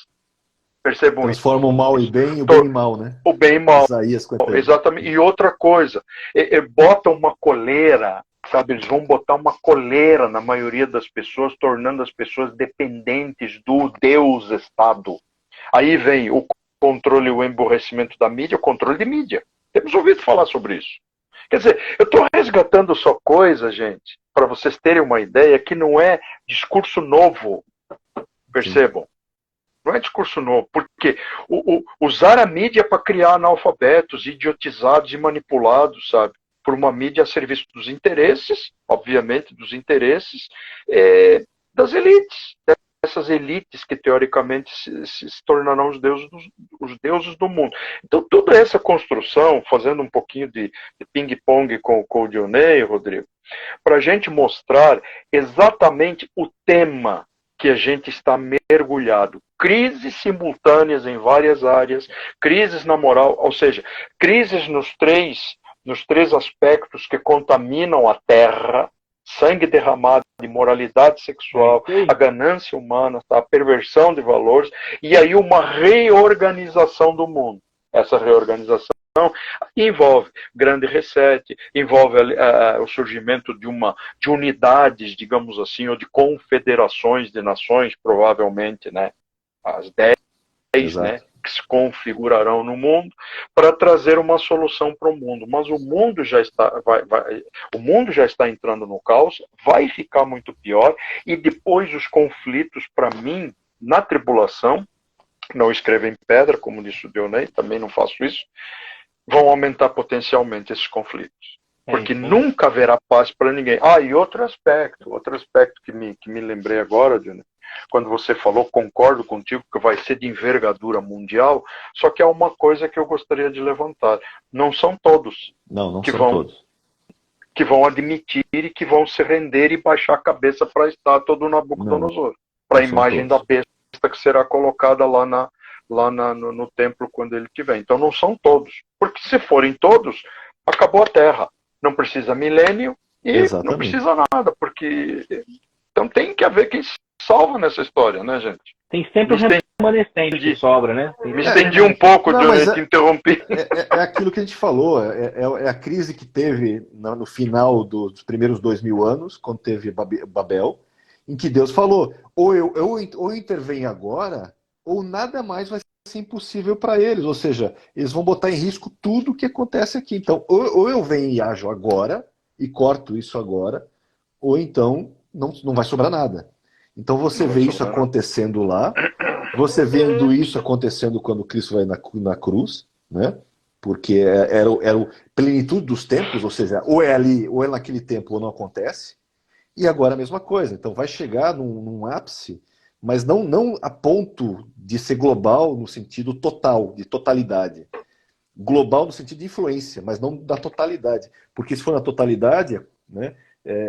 Percebam isso. Transforma o mal em bem e o bem em mal, né? O bem e mal. Isaías 51. Exatamente. E outra coisa, botam uma coleira, sabe? Eles vão botar uma coleira na maioria das pessoas, tornando as pessoas dependentes do Deus-Estado. Aí vem o controle e o emborrecimento da mídia, o controle de mídia. Temos ouvido falar sobre isso. Quer dizer, eu estou resgatando só coisa, gente, para vocês terem uma ideia, que não é discurso novo. Percebam? Sim. Não é discurso novo, porque usar a mídia para criar analfabetos, idiotizados e manipulados, sabe? Por uma mídia a serviço dos interesses, obviamente, dos interesses das elites. Dessas elites que, teoricamente, se tornarão os deuses do mundo. Então, toda essa construção, fazendo um pouquinho de ping-pong com o Dionei, Rodrigo, para a gente mostrar exatamente o tema que a gente está mergulhado. Crises simultâneas em várias áreas, crises na moral, ou seja, crises nos três aspectos que contaminam a terra: sangue derramado, imoralidade sexual, a ganância humana, a perversão de valores, e aí uma reorganização do mundo. Essa reorganização envolve grande reset, envolve o surgimento de unidades, digamos assim, ou de confederações de nações, provavelmente, né? As 10, né, que se configurarão no mundo, para trazer uma solução para o mundo. Mas o mundo já está, o mundo já está entrando no caos, vai ficar muito pior, e depois os conflitos, para mim, na tribulação, não escrevo em pedra, como disse o Dionei, também não faço isso, vão aumentar potencialmente esses conflitos. Porque nunca haverá paz para ninguém. E outro aspecto que me lembrei agora, Dionei, quando você falou, concordo contigo, que vai ser de envergadura mundial, só que há uma coisa que eu gostaria de levantar. Não são todos. Não são todos. Que vão admitir e que vão se render e baixar a cabeça para a estátua do Nabucodonosor. Para a imagem da besta que será colocada lá no templo quando ele tiver. Então não são todos. Porque se forem todos, acabou a Terra. Não precisa milênio e não precisa nada. Porque então tem que haver quem salva nessa história, né, gente? Tem sempre um remanescente que sobra, né? Me estendi um pouco, eu te interrompi. É aquilo que a gente falou, é a crise que teve no final dos primeiros 2000 anos, quando teve Babel, em que Deus falou, ou eu intervenho agora, ou nada mais vai ser impossível para eles, ou seja, eles vão botar em risco tudo o que acontece aqui. Então, ou eu venho e ajo agora, e corto isso agora, ou então não vai sobrar nada. Então você vê isso acontecendo lá, você vendo isso acontecendo quando Cristo vai na cruz, né? Porque era o plenitude dos tempos, ou seja, ou é ali, ou é naquele tempo, ou não acontece. E agora a mesma coisa. Então vai chegar num ápice, mas não a ponto de ser global no sentido total, de totalidade. Global no sentido de influência, mas não da totalidade. Porque se for na totalidade, né?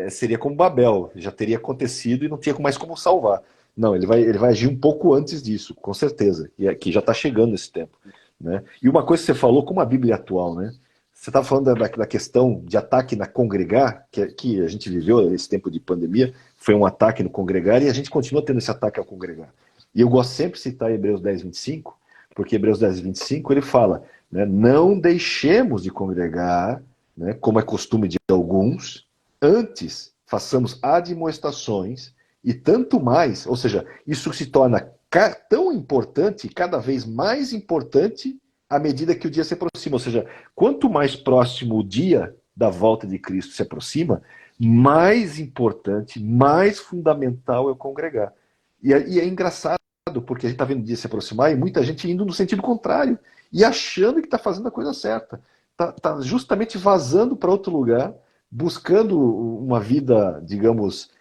Seria como Babel, já teria acontecido e não tinha mais como salvar. Não, ele vai agir um pouco antes disso, com certeza, que já está chegando esse tempo. Né? E uma coisa que você falou, como a Bíblia é atual, né? Você estava falando da questão de ataque na congregar, que a gente viveu esse tempo de pandemia, foi um ataque no congregar, e a gente continua tendo esse ataque ao congregar. E eu gosto sempre de citar Hebreus 10, 25, Porque Hebreus 10, 25, ele fala, né, não deixemos de congregar, né, como é costume de alguns, antes façamos admoestações e tanto mais, ou seja, isso se torna tão importante, cada vez mais importante, à medida que o dia se aproxima. Ou seja, quanto mais próximo o dia da volta de Cristo se aproxima, mais importante, mais fundamental é o congregar. E é engraçado, porque a gente está vendo o dia se aproximar e muita gente indo no sentido contrário e achando que está fazendo a coisa certa. Está justamente vazando para outro lugar, buscando uma vida, digamos,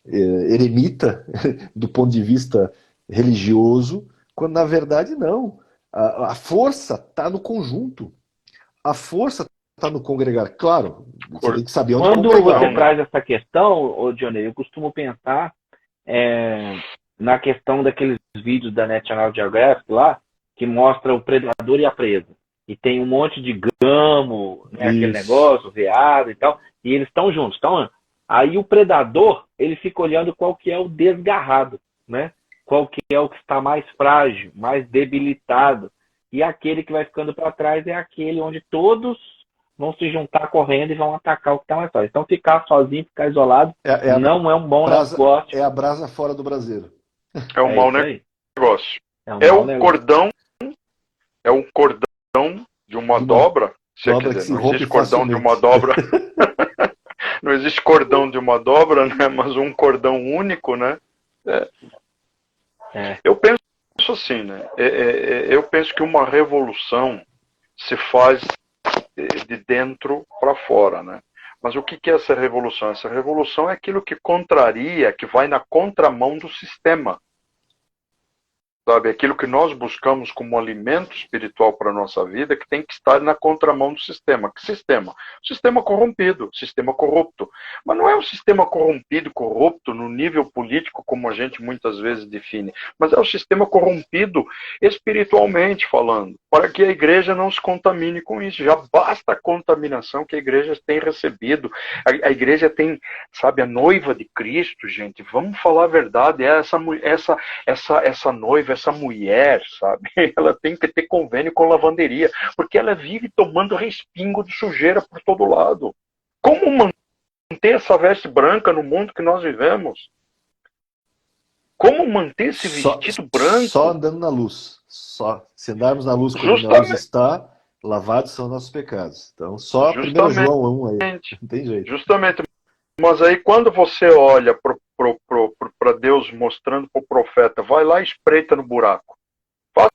eremita, do ponto de vista religioso, quando na verdade não. A força está no conjunto. A força está no congregar. Claro, você tem que saber onde Quando congregar. você traz essa questão, Johnny, eu costumo pensar na questão daqueles vídeos da National Geographic lá, que mostra o predador e a presa. E tem um monte de gamo, né, aquele negócio, veado e tal, e eles estão juntos. Então, aí o predador, ele fica olhando qual que é o desgarrado, né? Qual que é o que está mais frágil, mais debilitado. E aquele que vai ficando para trás é aquele onde todos vão se juntar correndo e vão atacar o que está mais fácil. Então, ficar sozinho, ficar isolado, não é um bom negócio. É a brasa fora do braseiro. É um mau negócio. É um cordão de uma dobra. Quer dizer, não existe cordão de uma dobra. Não existe cordão de uma dobra, né? Mas um cordão único, né? Eu penso assim, né? Eu penso que uma revolução se faz de dentro para fora, né? Mas o que é essa revolução? Essa revolução é aquilo que contraria, que vai na contramão do sistema. Sabe? Aquilo que nós buscamos como alimento espiritual para a nossa vida, que tem que estar na contramão do sistema. Que sistema? O sistema corrompido, sistema corrupto. Mas não é um sistema corrompido, corrupto no nível político, como a gente muitas vezes define, mas é um sistema corrompido espiritualmente falando, para que a igreja não se contamine com isso. Já basta a contaminação que a igreja tem recebido. A igreja tem, sabe, a noiva de Cristo, gente. Vamos falar a verdade. É essa noiva, essa mulher, sabe? Ela tem que ter convênio com lavanderia, porque ela vive tomando respingo de sujeira por todo lado. Como manter essa veste branca no mundo que nós vivemos? Como manter esse vestido branco? Só andando na luz. Só. Se andarmos na luz como a luz está, lavados são nossos pecados. Então, só 1 João 1 aí. Não tem jeito. Justamente. Mas aí quando você olha para Deus mostrando para o profeta, vai lá e espreita no buraco. Faz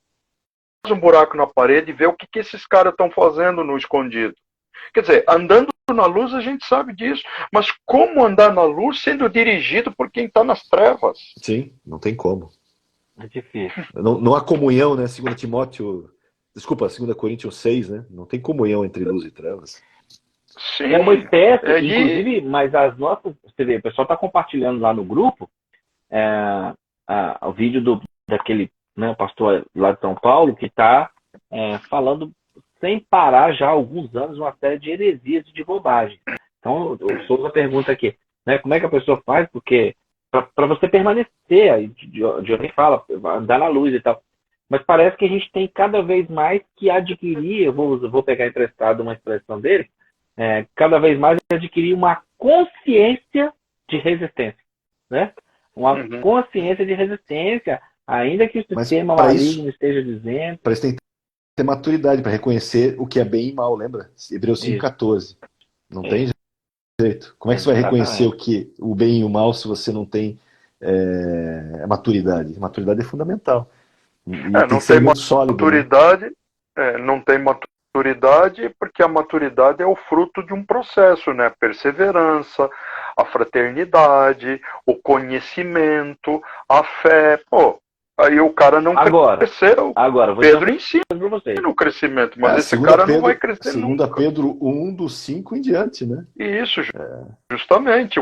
um buraco na parede e vê o que esses caras estão fazendo no escondido. Quer dizer, andando na luz a gente sabe disso. Mas como andar na luz sendo dirigido por quem está nas trevas? Sim, não tem como. É difícil. Não há comunhão, né? 2 Coríntios 6, né? Não tem comunhão entre luz e trevas. Sim. É uma espécie, inclusive, mas as nossas. Você vê, o pessoal está compartilhando lá no grupo o vídeo daquele, né, pastor lá de São Paulo que está falando sem parar já há alguns anos uma série de heresias e de bobagem. Então, o Souza pergunta aqui, né, como é que a pessoa faz? Porque para você permanecer, aí Johnny fala, andar na luz e tal. Mas parece que a gente tem cada vez mais que adquirir, eu vou pegar emprestado uma expressão dele, cada vez mais adquirir uma consciência de resistência, né? Uma consciência de resistência, ainda que o sistema maligno esteja dizendo. Para isso tem que ter maturidade para reconhecer o que é bem e mal, lembra? Hebreus 5,14. Não tem jeito. Como é que você vai reconhecer o bem e o mal se você não tem maturidade? Maturidade é fundamental. Não tem maturidade, né? Não tem maturidade porque a maturidade é o fruto de um processo, né? A perseverança, a fraternidade, o conhecimento, a fé. Pô, aí o cara não cresceu. Agora, Pedro ensina no crescimento, mas esse cara não vai crescer nunca. 2 Pedro 1, do 5 em diante, né? Isso, justamente.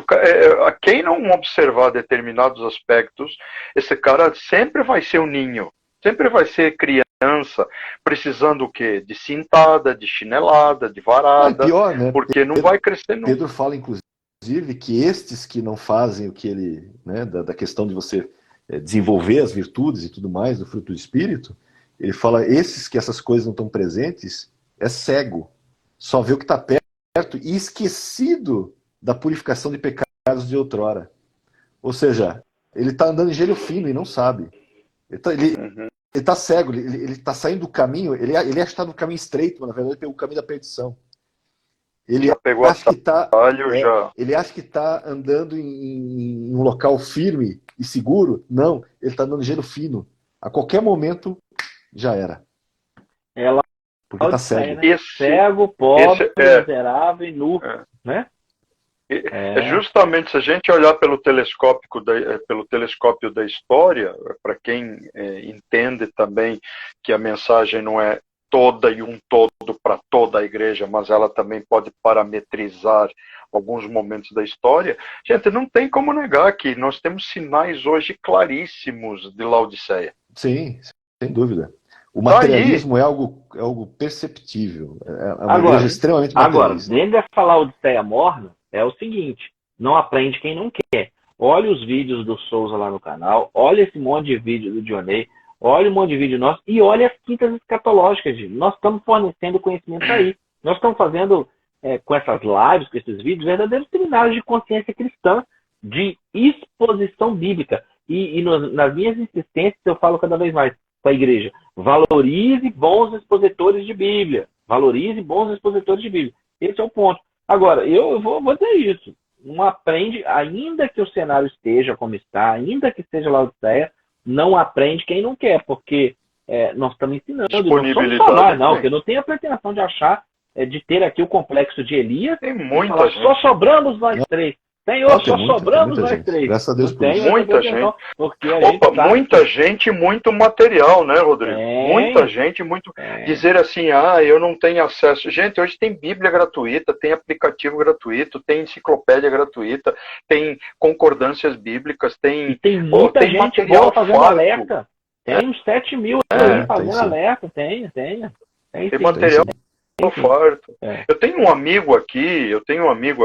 Quem não observar determinados aspectos, esse cara sempre vai ser um ninho. Sempre vai ser criança, precisando o quê? De cintada, de chinelada, de varada. Pior, né? Porque não vai crescer nunca. Pedro fala, inclusive, que estes que não fazem o que ele... Né, da questão de você desenvolver as virtudes e tudo mais do fruto do Espírito, ele fala, que essas coisas não estão presentes, é cego. Só vê o que está perto e esquecido da purificação de pecados de outrora. Ou seja, ele está andando em gelo fino e não sabe. Ele está cego, ele está saindo do caminho, ele acha que está no caminho estreito, mas na verdade ele pegou o caminho da perdição. Ele acha que está andando em um local firme e seguro. Não, ele está andando em gelo fino. A qualquer momento, já era. Porque está cego. Cego, pobre, miserável e nu. Né? Justamente, se a gente olhar pelo telescópio da história, para quem entende também que a mensagem não é toda e um todo para toda a igreja, mas ela também pode parametrizar alguns momentos da história. Gente, não tem como negar que nós temos sinais hoje claríssimos de Laodiceia. Sim, sem dúvida. O materialismo é algo perceptível. É uma igreja extremamente materialista. Agora, dentro dessa Laodiceia morna, é o seguinte, não aprende quem não quer. Olha os vídeos do Souza lá no canal, olha esse monte de vídeo do Dionei, olha um monte de vídeo nosso e olha as quintas escatológicas. Nós estamos fornecendo conhecimento aí. Nós estamos fazendo, com essas lives, com esses vídeos, verdadeiros seminários de consciência cristã, de exposição bíblica. E nas minhas insistências eu falo cada vez mais para a igreja, valorize bons expositores de Bíblia. Valorize bons expositores de Bíblia. Esse é o ponto. Agora, eu vou dizer isso. Não aprende, ainda que o cenário esteja como está, ainda que seja Laodiceia, não aprende quem não quer, porque nós estamos ensinando. Não somos só nós, não, porque eu não tenho a pretensão de achar, de ter aqui o complexo de Elias. Tem muita falar, gente. Só sobramos nós três. Senhor, só sobramos nós gente. três. Graças a Deus por isso. Muita gente. Porque muita gente e muito material, né, Rodrigo? Muita gente, muito. Dizer assim, eu não tenho acesso. Gente, hoje tem Bíblia gratuita, tem aplicativo gratuito, tem enciclopédia gratuita, tem concordâncias bíblicas, tem. Tem muita tem gente material boa fazendo farto. alerta. Tem uns 7 mil aí fazendo alerta. Tem material farto. Eu tenho um amigo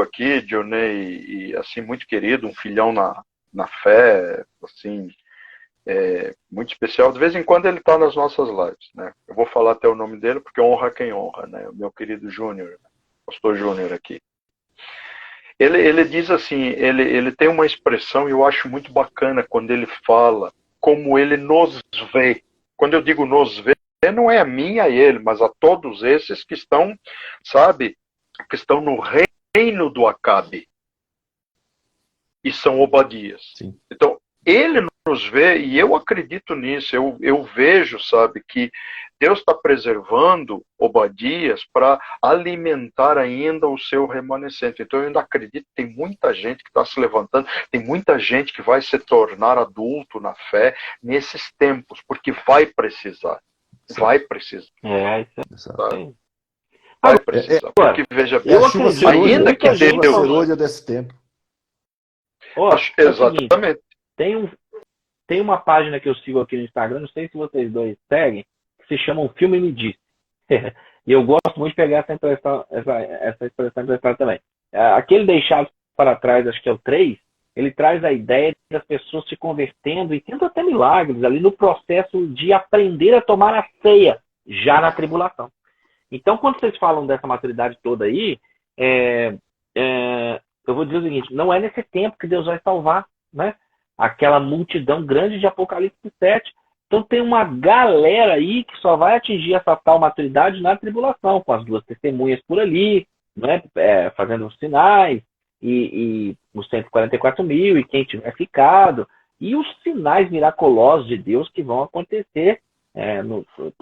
aqui, Dionei, e assim, muito querido, um filhão na fé, assim, muito especial. De vez em quando ele está nas nossas lives, né? Eu vou falar até o nome dele, porque honra quem honra, né? O meu querido Júnior, pastor Júnior aqui. Ele diz assim, ele tem uma expressão, e eu acho muito bacana quando ele fala como ele nos vê. Quando eu digo nos vê, não é a mim e a ele, mas a todos esses que estão, sabe, que estão no reino do Acabe. E são Obadias. Sim. Então, ele nos vê, e eu acredito nisso, eu vejo, sabe, que Deus está preservando Obadias para alimentar ainda o seu remanescente. Então eu ainda acredito que tem muita gente que está se levantando, tem muita gente que vai se tornar adulto na fé nesses tempos, porque vai precisar. Sim. Vai precisar. Exato. Vai precisar. Porque, veja bem, ainda que Deus desse tempo. Exatamente. Tem uma página que eu sigo aqui no Instagram, não sei se vocês dois seguem, que se chama Um Filme Me Disse. E eu gosto muito de pegar essa expressão emprestada também. Aquele Deixado para Trás, acho que é o 3, ele traz a ideia das pessoas se convertendo e tendo até milagres ali no processo de aprender a tomar a ceia, já na tribulação. Então, quando vocês falam dessa maturidade toda aí, eu vou dizer o seguinte, não é nesse tempo que Deus vai salvar, né? Aquela multidão grande de Apocalipse 7. Então tem uma galera aí que só vai atingir essa tal maturidade na tribulação, com as 2 testemunhas por ali, né? Fazendo os sinais, e os 144 mil, e quem tiver ficado, e os sinais miraculosos de Deus que vão acontecer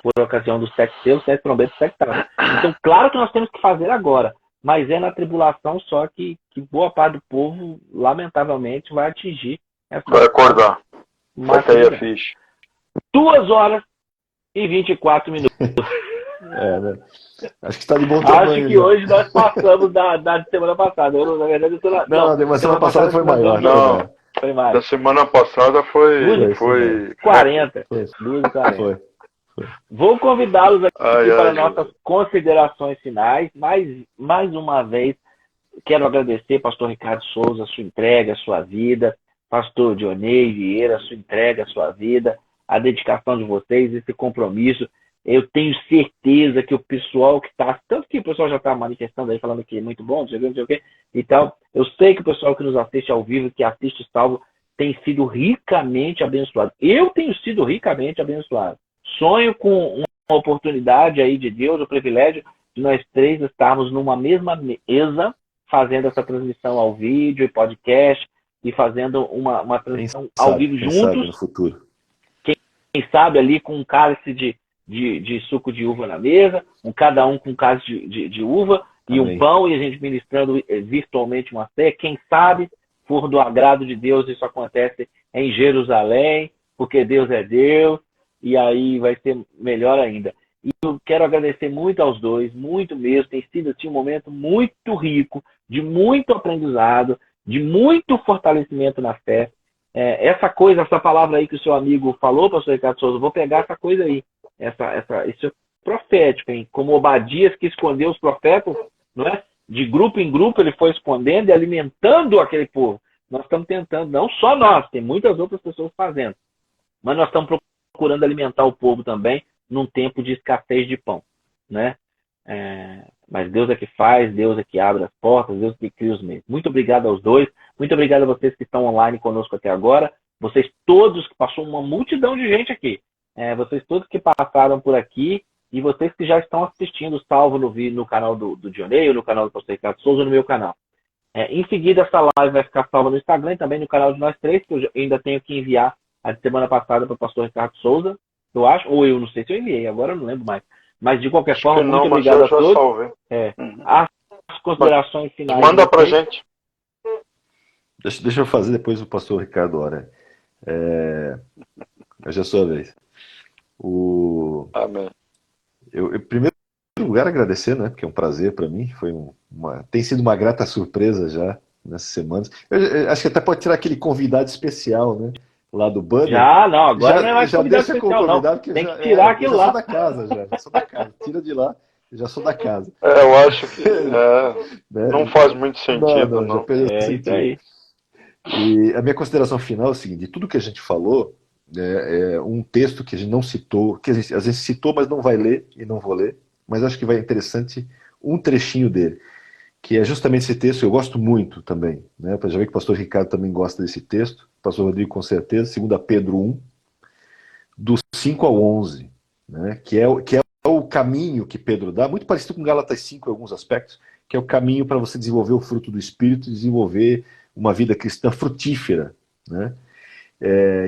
por ocasião dos 7 selos, 7 trombetas, 7 taças. Então, claro que nós temos que fazer agora, mas é na tribulação só que boa parte do povo, lamentavelmente, vai atingir essa. Vai acordar. Vai cair a ficha. 2 horas e 24 minutos. Né? Acho que está de bom tamanho. Acho que hoje nós passamos da semana passada. Na verdade, eu tô lá. Não, semana passada foi maior. Não, foi mais. Da semana passada foi 40. Foi. Vou convidá-los aqui para nossas considerações finais. Mais uma vez, quero agradecer, pastor Ricardo Souza, a sua entrega, a sua vida. pastor Dionei Vieira, a sua entrega, a sua vida, a dedicação de vocês, esse compromisso. Eu tenho certeza que o pessoal que está, tanto que o pessoal já está manifestando aí, falando que é muito bom, não sei o que, e tal, eu sei que o pessoal que nos assiste ao vivo, que assiste o Salvo, tem sido ricamente abençoado. Eu tenho sido ricamente abençoado. Sonho com uma oportunidade aí de Deus, o privilégio de nós três estarmos numa mesma mesa, fazendo essa transmissão ao vídeo e podcast, e fazendo uma transmissão ao vivo juntos. Sabe no futuro. Quem sabe ali com um cálice de suco de uva na mesa, cada um com um cálice de uva e Amém. um pão, e a gente ministrando virtualmente uma fé. Quem sabe, for do agrado de Deus, isso acontece em Jerusalém, porque Deus é Deus, e aí vai ser melhor ainda. E eu quero agradecer muito aos dois, muito mesmo. Tem sido assim, um momento muito rico, de muito aprendizado, de muito fortalecimento na fé. Essa palavra aí que o seu amigo falou, pastor Ricardo Souza, vou pegar essa coisa aí. Isso é profético, hein? Como Obadias que escondeu os profetas, não é? De grupo em grupo ele foi escondendo e alimentando aquele povo. Nós estamos tentando, não só nós, tem muitas outras pessoas fazendo, mas nós estamos procurando alimentar o povo também num tempo de escassez de pão, né? Mas Deus é que faz, Deus é que abre as portas, Deus é que cria os meios. Muito obrigado aos dois, muito obrigado a vocês que estão online conosco até agora, vocês todos que passou uma multidão de gente aqui, vocês todos que passaram por aqui e vocês que já estão assistindo salvo no canal do Dionei, no canal do pastor Ricardo Souza, no meu canal. Em seguida, essa live vai ficar salva no Instagram e também no canal de nós três, que eu ainda tenho que enviar a de semana passada para o pastor Ricardo Souza, eu acho, ou eu não sei se eu enviei, agora eu não lembro mais. Mas, de qualquer forma, muito obrigado a todos. As considerações finais. Manda pra gente. Deixa eu fazer depois o pastor Ricardo Ora. Hoje é a sua vez. Amém. Eu, em primeiro lugar, agradecer, né? Porque é um prazer para mim. Tem sido uma grata surpresa já nessas semanas. Eu acho que até pode tirar aquele convidado especial, né? Lá do banner. Agora não é mais convidado especial, não. Que tem que tirar aquilo lá. Já sou da casa, já sou da casa. Tira de lá, já sou da casa. Eu acho que não faz muito sentido, não. Já perdeu sentido. Aí. E a minha consideração final é o seguinte: de tudo que a gente falou, é um texto que a gente não citou, que a gente às vezes citou, mas não vai ler e não vou ler, mas acho que vai interessante um trechinho dele, que é justamente esse texto. Eu gosto muito também, né? Já vi que o pastor Ricardo também gosta desse texto, o pastor Rodrigo com certeza, 2 Pedro 1, do 5 ao 11, né? Que é o caminho que Pedro dá, muito parecido com Gálatas 5 em alguns aspectos, que é o caminho para você desenvolver o fruto do Espírito e desenvolver uma vida cristã frutífera, né?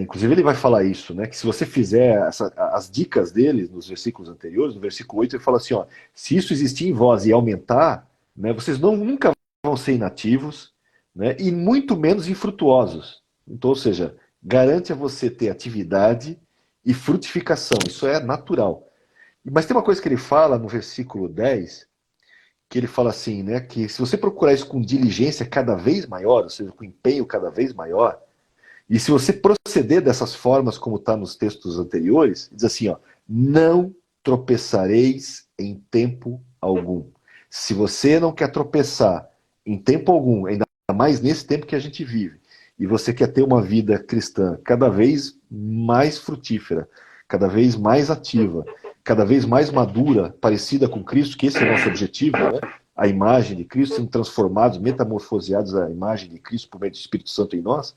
Inclusive ele vai falar isso, né? Que se você fizer as dicas dele nos versículos anteriores, no versículo 8 ele fala assim, ó, se isso existir em vós e aumentar, né, vocês nunca vão ser inativos, né, e muito menos infrutuosos. Então, ou seja, garante a você ter atividade e frutificação, isso é natural. Mas tem uma coisa que ele fala no versículo 10, que ele fala assim, né, que se você procurar isso com diligência cada vez maior, ou seja, com empenho cada vez maior, e se você proceder dessas formas como está nos textos anteriores, diz assim, ó, não tropeçareis em tempo algum. Se você não quer tropeçar em tempo algum, ainda mais nesse tempo que a gente vive, e você quer ter uma vida cristã cada vez mais frutífera, cada vez mais ativa, cada vez mais madura, parecida com Cristo, que esse é o nosso objetivo, né? A imagem de Cristo, sendo transformados, metamorfoseados à imagem de Cristo por meio do Espírito Santo em nós.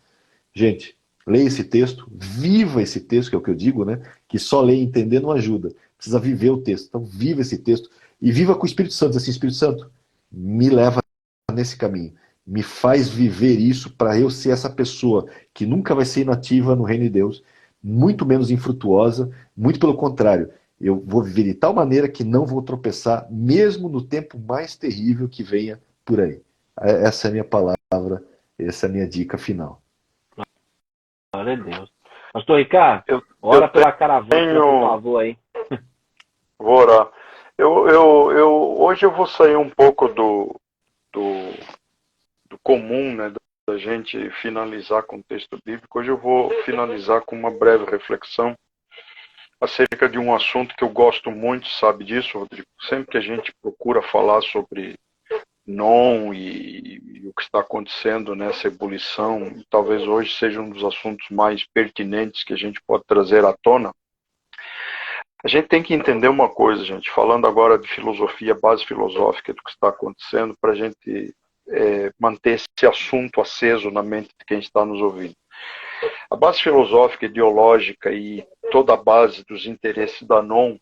Gente, leia esse texto, viva esse texto, que é o que eu digo, né? Que só ler e entender não ajuda. Precisa viver o texto. Então, viva esse texto. E viva com o Espírito Santo. Assim, Espírito Santo, me leva nesse caminho. Me faz viver isso para eu ser essa pessoa que nunca vai ser inativa no reino de Deus, muito menos infrutuosa, muito pelo contrário. Eu vou viver de tal maneira que não vou tropeçar, mesmo no tempo mais terrível que venha por aí. Essa é a minha palavra, essa é a minha dica final. Glória a Deus. Pastor Ricardo, ora pela caravana, por favor, aí. Vou orar. Hoje eu vou sair um pouco do comum, né, da gente finalizar com o texto bíblico. Hoje eu vou finalizar com uma breve reflexão acerca de um assunto que eu gosto muito, sabe disso, Rodrigo? Sempre que a gente procura falar sobre Non e e o que está acontecendo nessa ebulição, talvez hoje seja um dos assuntos mais pertinentes que a gente pode trazer à tona. A gente tem que entender uma coisa, gente, falando agora de filosofia, base filosófica do que está acontecendo, para a gente manter esse assunto aceso na mente de quem está nos ouvindo. A base filosófica, ideológica e toda a base dos interesses da NON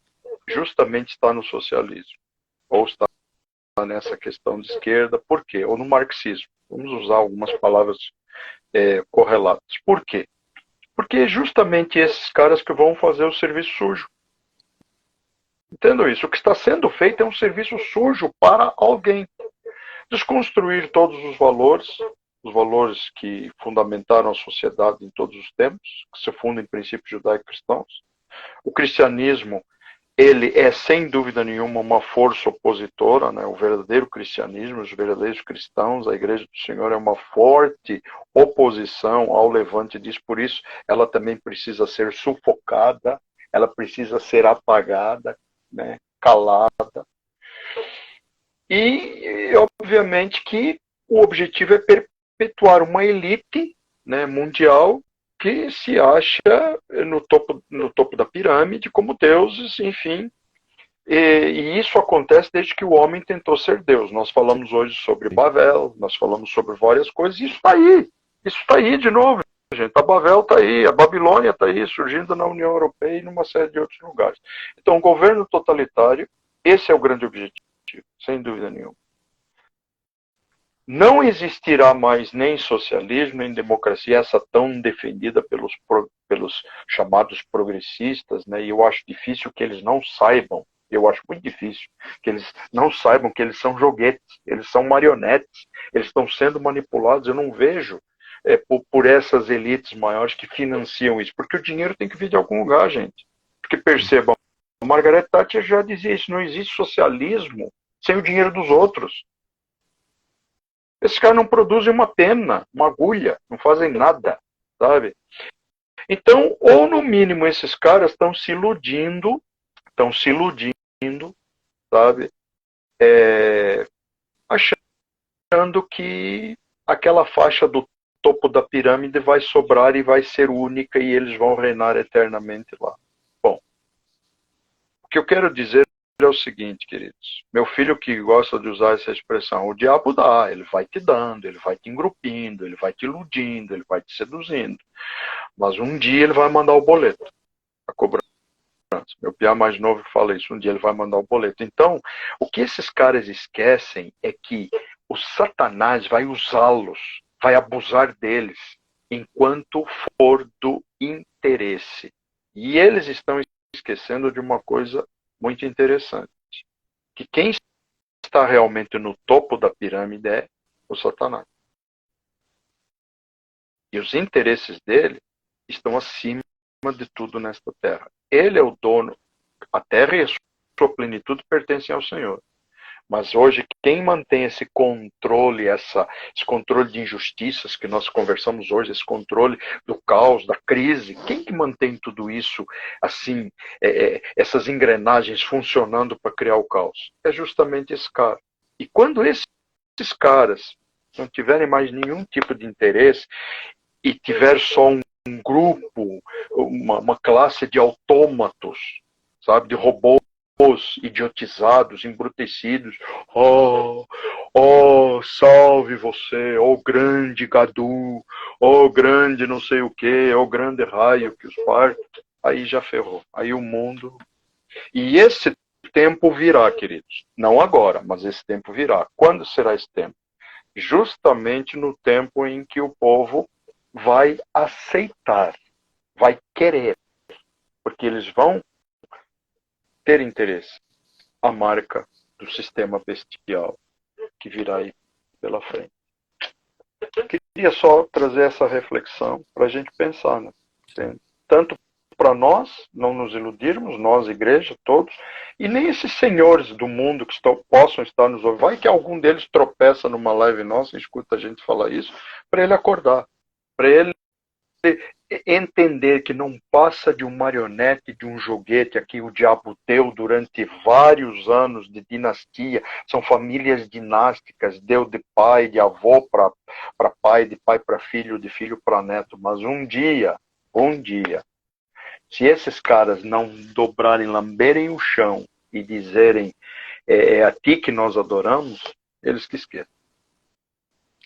justamente está no socialismo, ou está nessa questão de esquerda. Por quê? Ou no marxismo. Vamos usar algumas palavras correlatas. Por quê? Porque é justamente esses caras que vão fazer o serviço sujo. Entendam isso. O que está sendo feito é um serviço sujo para alguém. Desconstruir todos os valores que fundamentaram a sociedade em todos os tempos, que se fundam em princípios judaico-cristãos. O cristianismo, ele é sem dúvida nenhuma uma força opositora, né? O verdadeiro cristianismo, os verdadeiros cristãos, a Igreja do Senhor é uma forte oposição ao levante disso, por isso ela também precisa ser sufocada, ela precisa ser apagada, né? Calada. E, obviamente, que o objetivo é perpetuar uma elite, né, mundial que se acha no topo da pirâmide como deuses, enfim. E isso acontece desde que o homem tentou ser Deus. Nós falamos hoje sobre Babel, nós falamos sobre várias coisas, e isso está aí. Isso está aí de novo, gente. A Babel está aí, a Babilônia está aí, surgindo na União Europeia e numa série de outros lugares. Então, o governo totalitário, esse é o grande objetivo, sem dúvida nenhuma. Não existirá mais nem socialismo, nem democracia, essa tão defendida pelos chamados progressistas, né? E eu acho difícil que eles não saibam, eu acho muito difícil que eles não saibam que eles são joguetes, eles são marionetes, eles estão sendo manipulados. Eu não vejo por essas elites maiores que financiam isso, porque o dinheiro tem que vir de algum lugar, gente. Porque percebam, a Margaret Thatcher já dizia isso, não existe socialismo sem o dinheiro dos outros. Esses caras não produzem uma pena, uma agulha, não fazem nada, sabe? Então, ou no mínimo esses caras estão se iludindo, sabe? Achando que aquela faixa do topo da pirâmide vai sobrar e vai ser única e eles vão reinar eternamente lá. Bom, o que eu quero dizer é o seguinte, queridos. Meu filho que gosta de usar essa expressão, o diabo dá, ele vai te dando, ele vai te engrupindo, ele vai te iludindo, ele vai te seduzindo. Mas um dia ele vai mandar o boleto, a cobrança. Meu piá mais novo fala isso, um dia ele vai mandar o boleto. Então, o que esses caras esquecem é que o Satanás vai usá-los, vai abusar deles, enquanto for do interesse. E eles estão esquecendo de uma coisa muito interessante, que quem está realmente no topo da pirâmide é o Satanás. E os interesses dele estão acima de tudo nesta terra. Ele é o dono, a terra e a sua plenitude pertencem ao Senhor. Mas hoje, quem mantém esse controle de injustiças que nós conversamos hoje, esse controle do caos, da crise, quem que mantém tudo isso, assim, essas engrenagens funcionando para criar o caos? É justamente esse cara. E quando esses caras não tiverem mais nenhum tipo de interesse e tiver só um grupo, uma classe de autômatos, sabe, de robôs, idiotizados, embrutecidos. Oh, salve você, grande Gadu, grande não sei o que, grande raio que os parte. Aí já ferrou. Aí o mundo... E esse tempo virá, queridos. Não agora, mas esse tempo virá. Quando será esse tempo? Justamente no tempo em que o povo vai aceitar, vai querer, porque eles vão ter interesse, a marca do sistema bestial que virá aí pela frente. Queria só trazer essa reflexão para a gente pensar, né? Tanto para nós não nos iludirmos, nós, igreja, todos, e nem esses senhores do mundo que possam estar nos ouvindo. Vai que algum deles tropeça numa live nossa e escuta a gente falar isso, para ele acordar, para ele entender que não passa de um marionete, de um joguete que o diabo deu durante vários anos de dinastia. São famílias dinásticas, deu de pai, de avô para pai, de pai para filho, de filho para neto. Mas um dia, se esses caras não dobrarem, lamberem o chão e dizerem é a ti que nós adoramos, eles que esqueçam.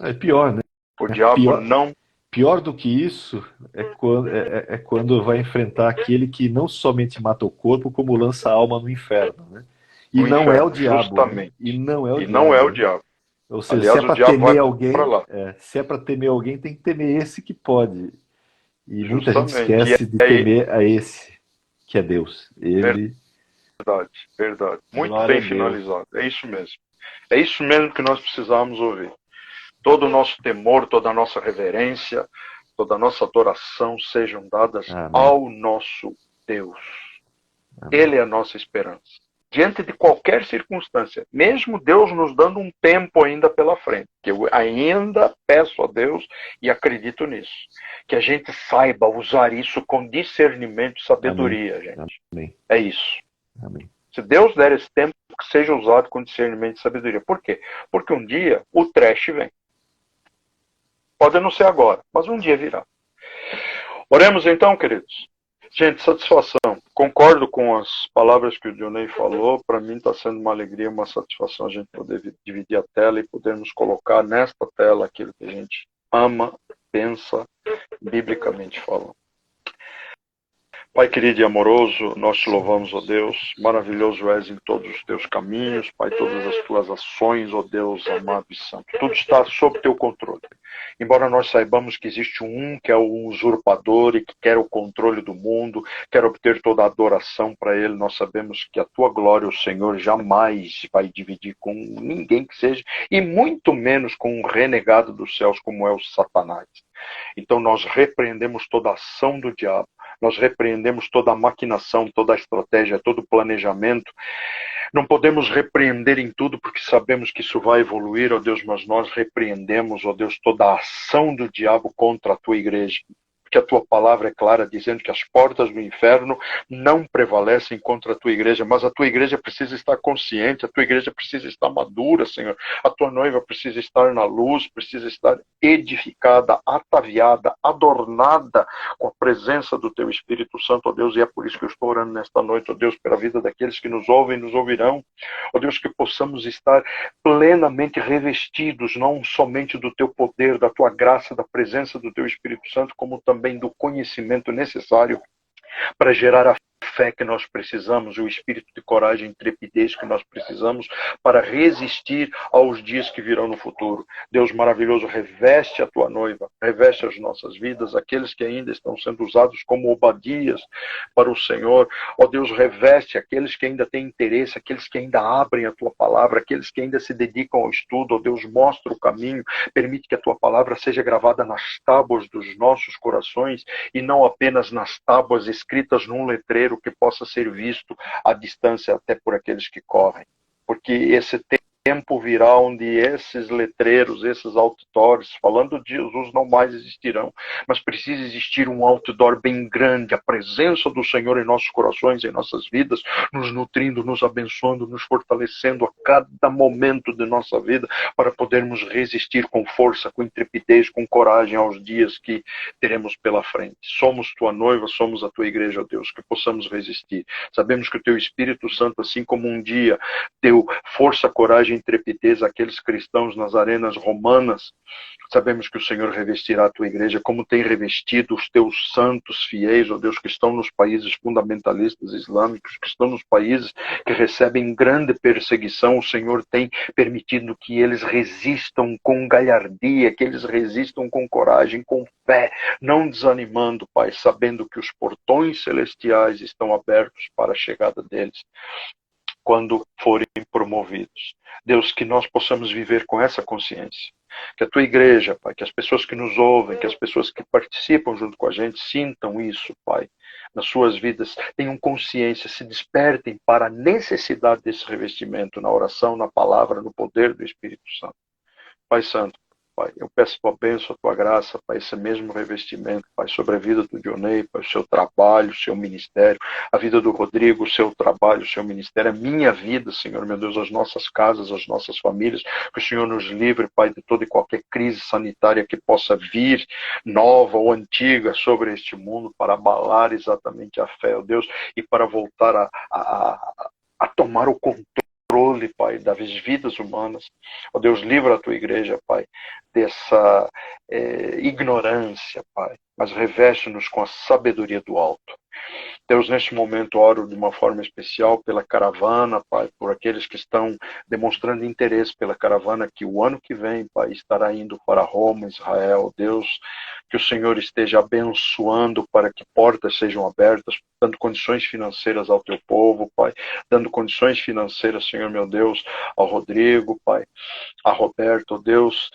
É pior, né? O diabo Pior, não... pior do que isso é quando vai enfrentar aquele que não somente mata o corpo, como lança a alma no inferno, né? E No não é o inferno, diabo, né? justamente. E não é o E não é diabo, o né? diabo. Ou seja, se é Aliás, o para diabo temer vai para alguém, lá. se é para temer alguém, tem que temer esse que pode. E muita gente Justamente. E esquece de aí, temer a esse, que é Deus. Ele, verdade, verdade. Muito glória a bem Deus. finalizado. É isso mesmo. É isso mesmo que nós precisamos ouvir. Todo o nosso temor, toda a nossa reverência, toda a nossa adoração sejam dadas Amém. ao nosso Deus. Amém. Ele é a nossa esperança. Diante de qualquer circunstância, mesmo Deus nos dando um tempo ainda pela frente, que eu ainda peço a Deus e acredito nisso, que a gente saiba usar isso com discernimento e Amém. sabedoria, gente. Amém. É isso. Amém. Se Deus der esse tempo, que seja usado com discernimento e sabedoria. Por quê? Porque um dia o trash vem. Pode não ser agora, mas um dia virá. Oremos então, queridos. Gente, satisfação. Concordo com as palavras que o Dionei falou. Para mim está sendo uma alegria, uma satisfação a gente poder dividir a tela e podermos colocar nesta tela aquilo que a gente ama, pensa, biblicamente falando. Pai querido e amoroso, nós te louvamos, ó Deus. Maravilhoso és em todos os teus caminhos, Pai, todas as tuas ações, ó Deus amado e santo. Tudo está sob teu controle. Embora nós saibamos que existe um que é o usurpador e que quer o controle do mundo, quer obter toda a adoração para ele, nós sabemos que a tua glória, o Senhor, jamais vai dividir com ninguém que seja, e muito menos com um renegado dos céus como é o Satanás. Então nós repreendemos toda a ação do diabo, nós repreendemos toda a maquinação, toda a estratégia, todo o planejamento. Não podemos repreender em tudo porque sabemos que isso vai evoluir, ó Deus, mas nós repreendemos, ó Deus, toda a ação do diabo contra a tua igreja. Porque a tua palavra é clara, dizendo que as portas do inferno não prevalecem contra a tua igreja, mas a tua igreja precisa estar consciente, a tua igreja precisa estar madura, Senhor. A tua noiva precisa estar na luz, precisa estar edificada, ataviada, adornada com a presença do teu Espírito Santo, ó Deus, e é por isso que eu estou orando nesta noite, ó Deus, pela vida daqueles que nos ouvem e nos ouvirão, ó Deus, que possamos estar plenamente revestidos, não somente do teu poder, da tua graça, da presença do teu Espírito Santo, como também do conhecimento necessário para gerar a fé que nós precisamos, o espírito de coragem e intrepidez que nós precisamos para resistir aos dias que virão no futuro. Deus maravilhoso, reveste a tua noiva, reveste as nossas vidas, aqueles que ainda estão sendo usados como Obadias para o Senhor. Ó Deus, reveste aqueles que ainda têm interesse, aqueles que ainda abrem a tua palavra, aqueles que ainda se dedicam ao estudo. Ó Deus, mostra o caminho, permite que a tua palavra seja gravada nas tábuas dos nossos corações e não apenas nas tábuas escritas num letreiro que possa ser visto à distância até por aqueles que correm. Porque esse tempo virá onde esses letreiros, esses outdoors, falando de Jesus, não mais existirão, mas precisa existir um outdoor bem grande, a presença do Senhor em nossos corações, em nossas vidas, nos nutrindo, nos abençoando, nos fortalecendo a cada momento de nossa vida, para podermos resistir com força, com intrepidez, com coragem aos dias que teremos pela frente. Somos tua noiva, somos a tua igreja, ó Deus, que possamos resistir. Sabemos que o teu Espírito Santo, assim como um dia deu força, coragem, intrepidez àqueles cristãos nas arenas romanas, sabemos que o Senhor revestirá a tua igreja como tem revestido os teus santos fiéis, ó Deus, que estão nos países fundamentalistas islâmicos, que estão nos países que recebem grande perseguição. O Senhor tem permitido que eles resistam com galhardia, que eles resistam com coragem, com fé, não desanimando, Pai, sabendo que os portões celestiais estão abertos para a chegada deles quando forem promovidos. Deus, que nós possamos viver com essa consciência. Que a tua igreja, Pai, que as pessoas que nos ouvem, que as pessoas que participam junto com a gente sintam isso, Pai, nas suas vidas, tenham consciência, se despertem para a necessidade desse revestimento na oração, na palavra, no poder do Espírito Santo. Pai Santo, Pai. Eu peço a tua bênção, a tua graça, Pai, esse mesmo revestimento, Pai, sobre a vida do Dionei, Pai, o seu trabalho, o seu ministério, a vida do Rodrigo, o seu trabalho, o seu ministério, a minha vida, Senhor, meu Deus, as nossas casas, as nossas famílias, que o Senhor nos livre, Pai, de toda e qualquer crise sanitária que possa vir, nova ou antiga, sobre este mundo, para abalar exatamente a fé, ó Deus, e para voltar a tomar o controle, Pai, das vidas humanas. Ó Deus, livra a tua igreja, Pai, dessa ignorância, Pai, mas reveste-nos com a sabedoria do alto. Deus, neste momento, oro de uma forma especial pela caravana, Pai, por aqueles que estão demonstrando interesse pela caravana, que o ano que vem, Pai, estará indo para Roma, Israel. Deus, que o Senhor esteja abençoando para que portas sejam abertas, dando condições financeiras ao teu povo, Pai, dando condições financeiras, Senhor, meu Deus, ao Rodrigo, Pai, a Roberto, Deus,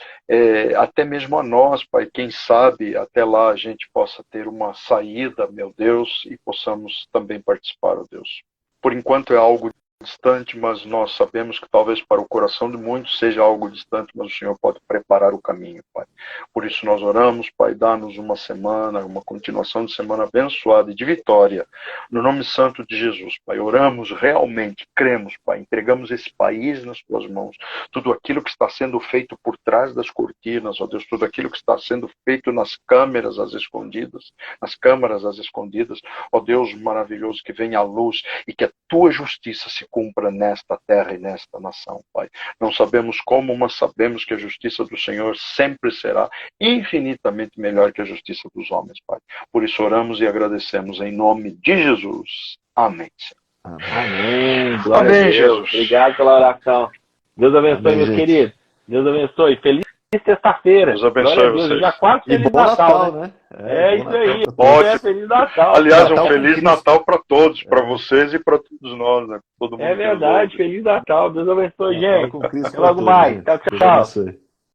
até mesmo a nós, Pai, quem sabe até lá a gente possa ter uma saída, meu Deus, e possamos também participar, ó Deus. Por enquanto é algo distante, mas nós sabemos que talvez para o coração de muitos seja algo distante, mas o Senhor pode preparar o caminho, Pai. Por isso nós oramos, Pai, dá-nos uma semana, uma continuação de semana abençoada e de vitória, no nome santo de Jesus, Pai. Oramos realmente, cremos, Pai, entregamos esse país nas tuas mãos, tudo aquilo que está sendo feito por trás das cortinas, ó Deus, tudo aquilo que está sendo feito nas câmeras às escondidas, ó Deus maravilhoso, que venha a luz e que a tua justiça se cumpra nesta terra e nesta nação, Pai. Não sabemos como, mas sabemos que a justiça do Senhor sempre será infinitamente melhor que a justiça dos homens, Pai. Por isso oramos e agradecemos em nome de Jesus. Amém. Amém. Glória Amém, a Deus. Jesus. Obrigado pela oração. Deus abençoe, Amém, meus gente. queridos. Deus abençoe. Feliz sexta-feira. Deus abençoe Glória a Deus. vocês. Já quase E Feliz bom Natal, né? né? É bom isso aí. Natal pra todos. Ótimo. Feliz Natal. Aliás, Natal um com Feliz Cristo. Natal para todos, para vocês e para todos nós, né? Todo mundo É que nos verdade. ouve. Feliz Natal. Deus abençoe, Natal gente. com Cristo Até pra logo todos, mais. gente. Tchau, Deus tchau. abençoe.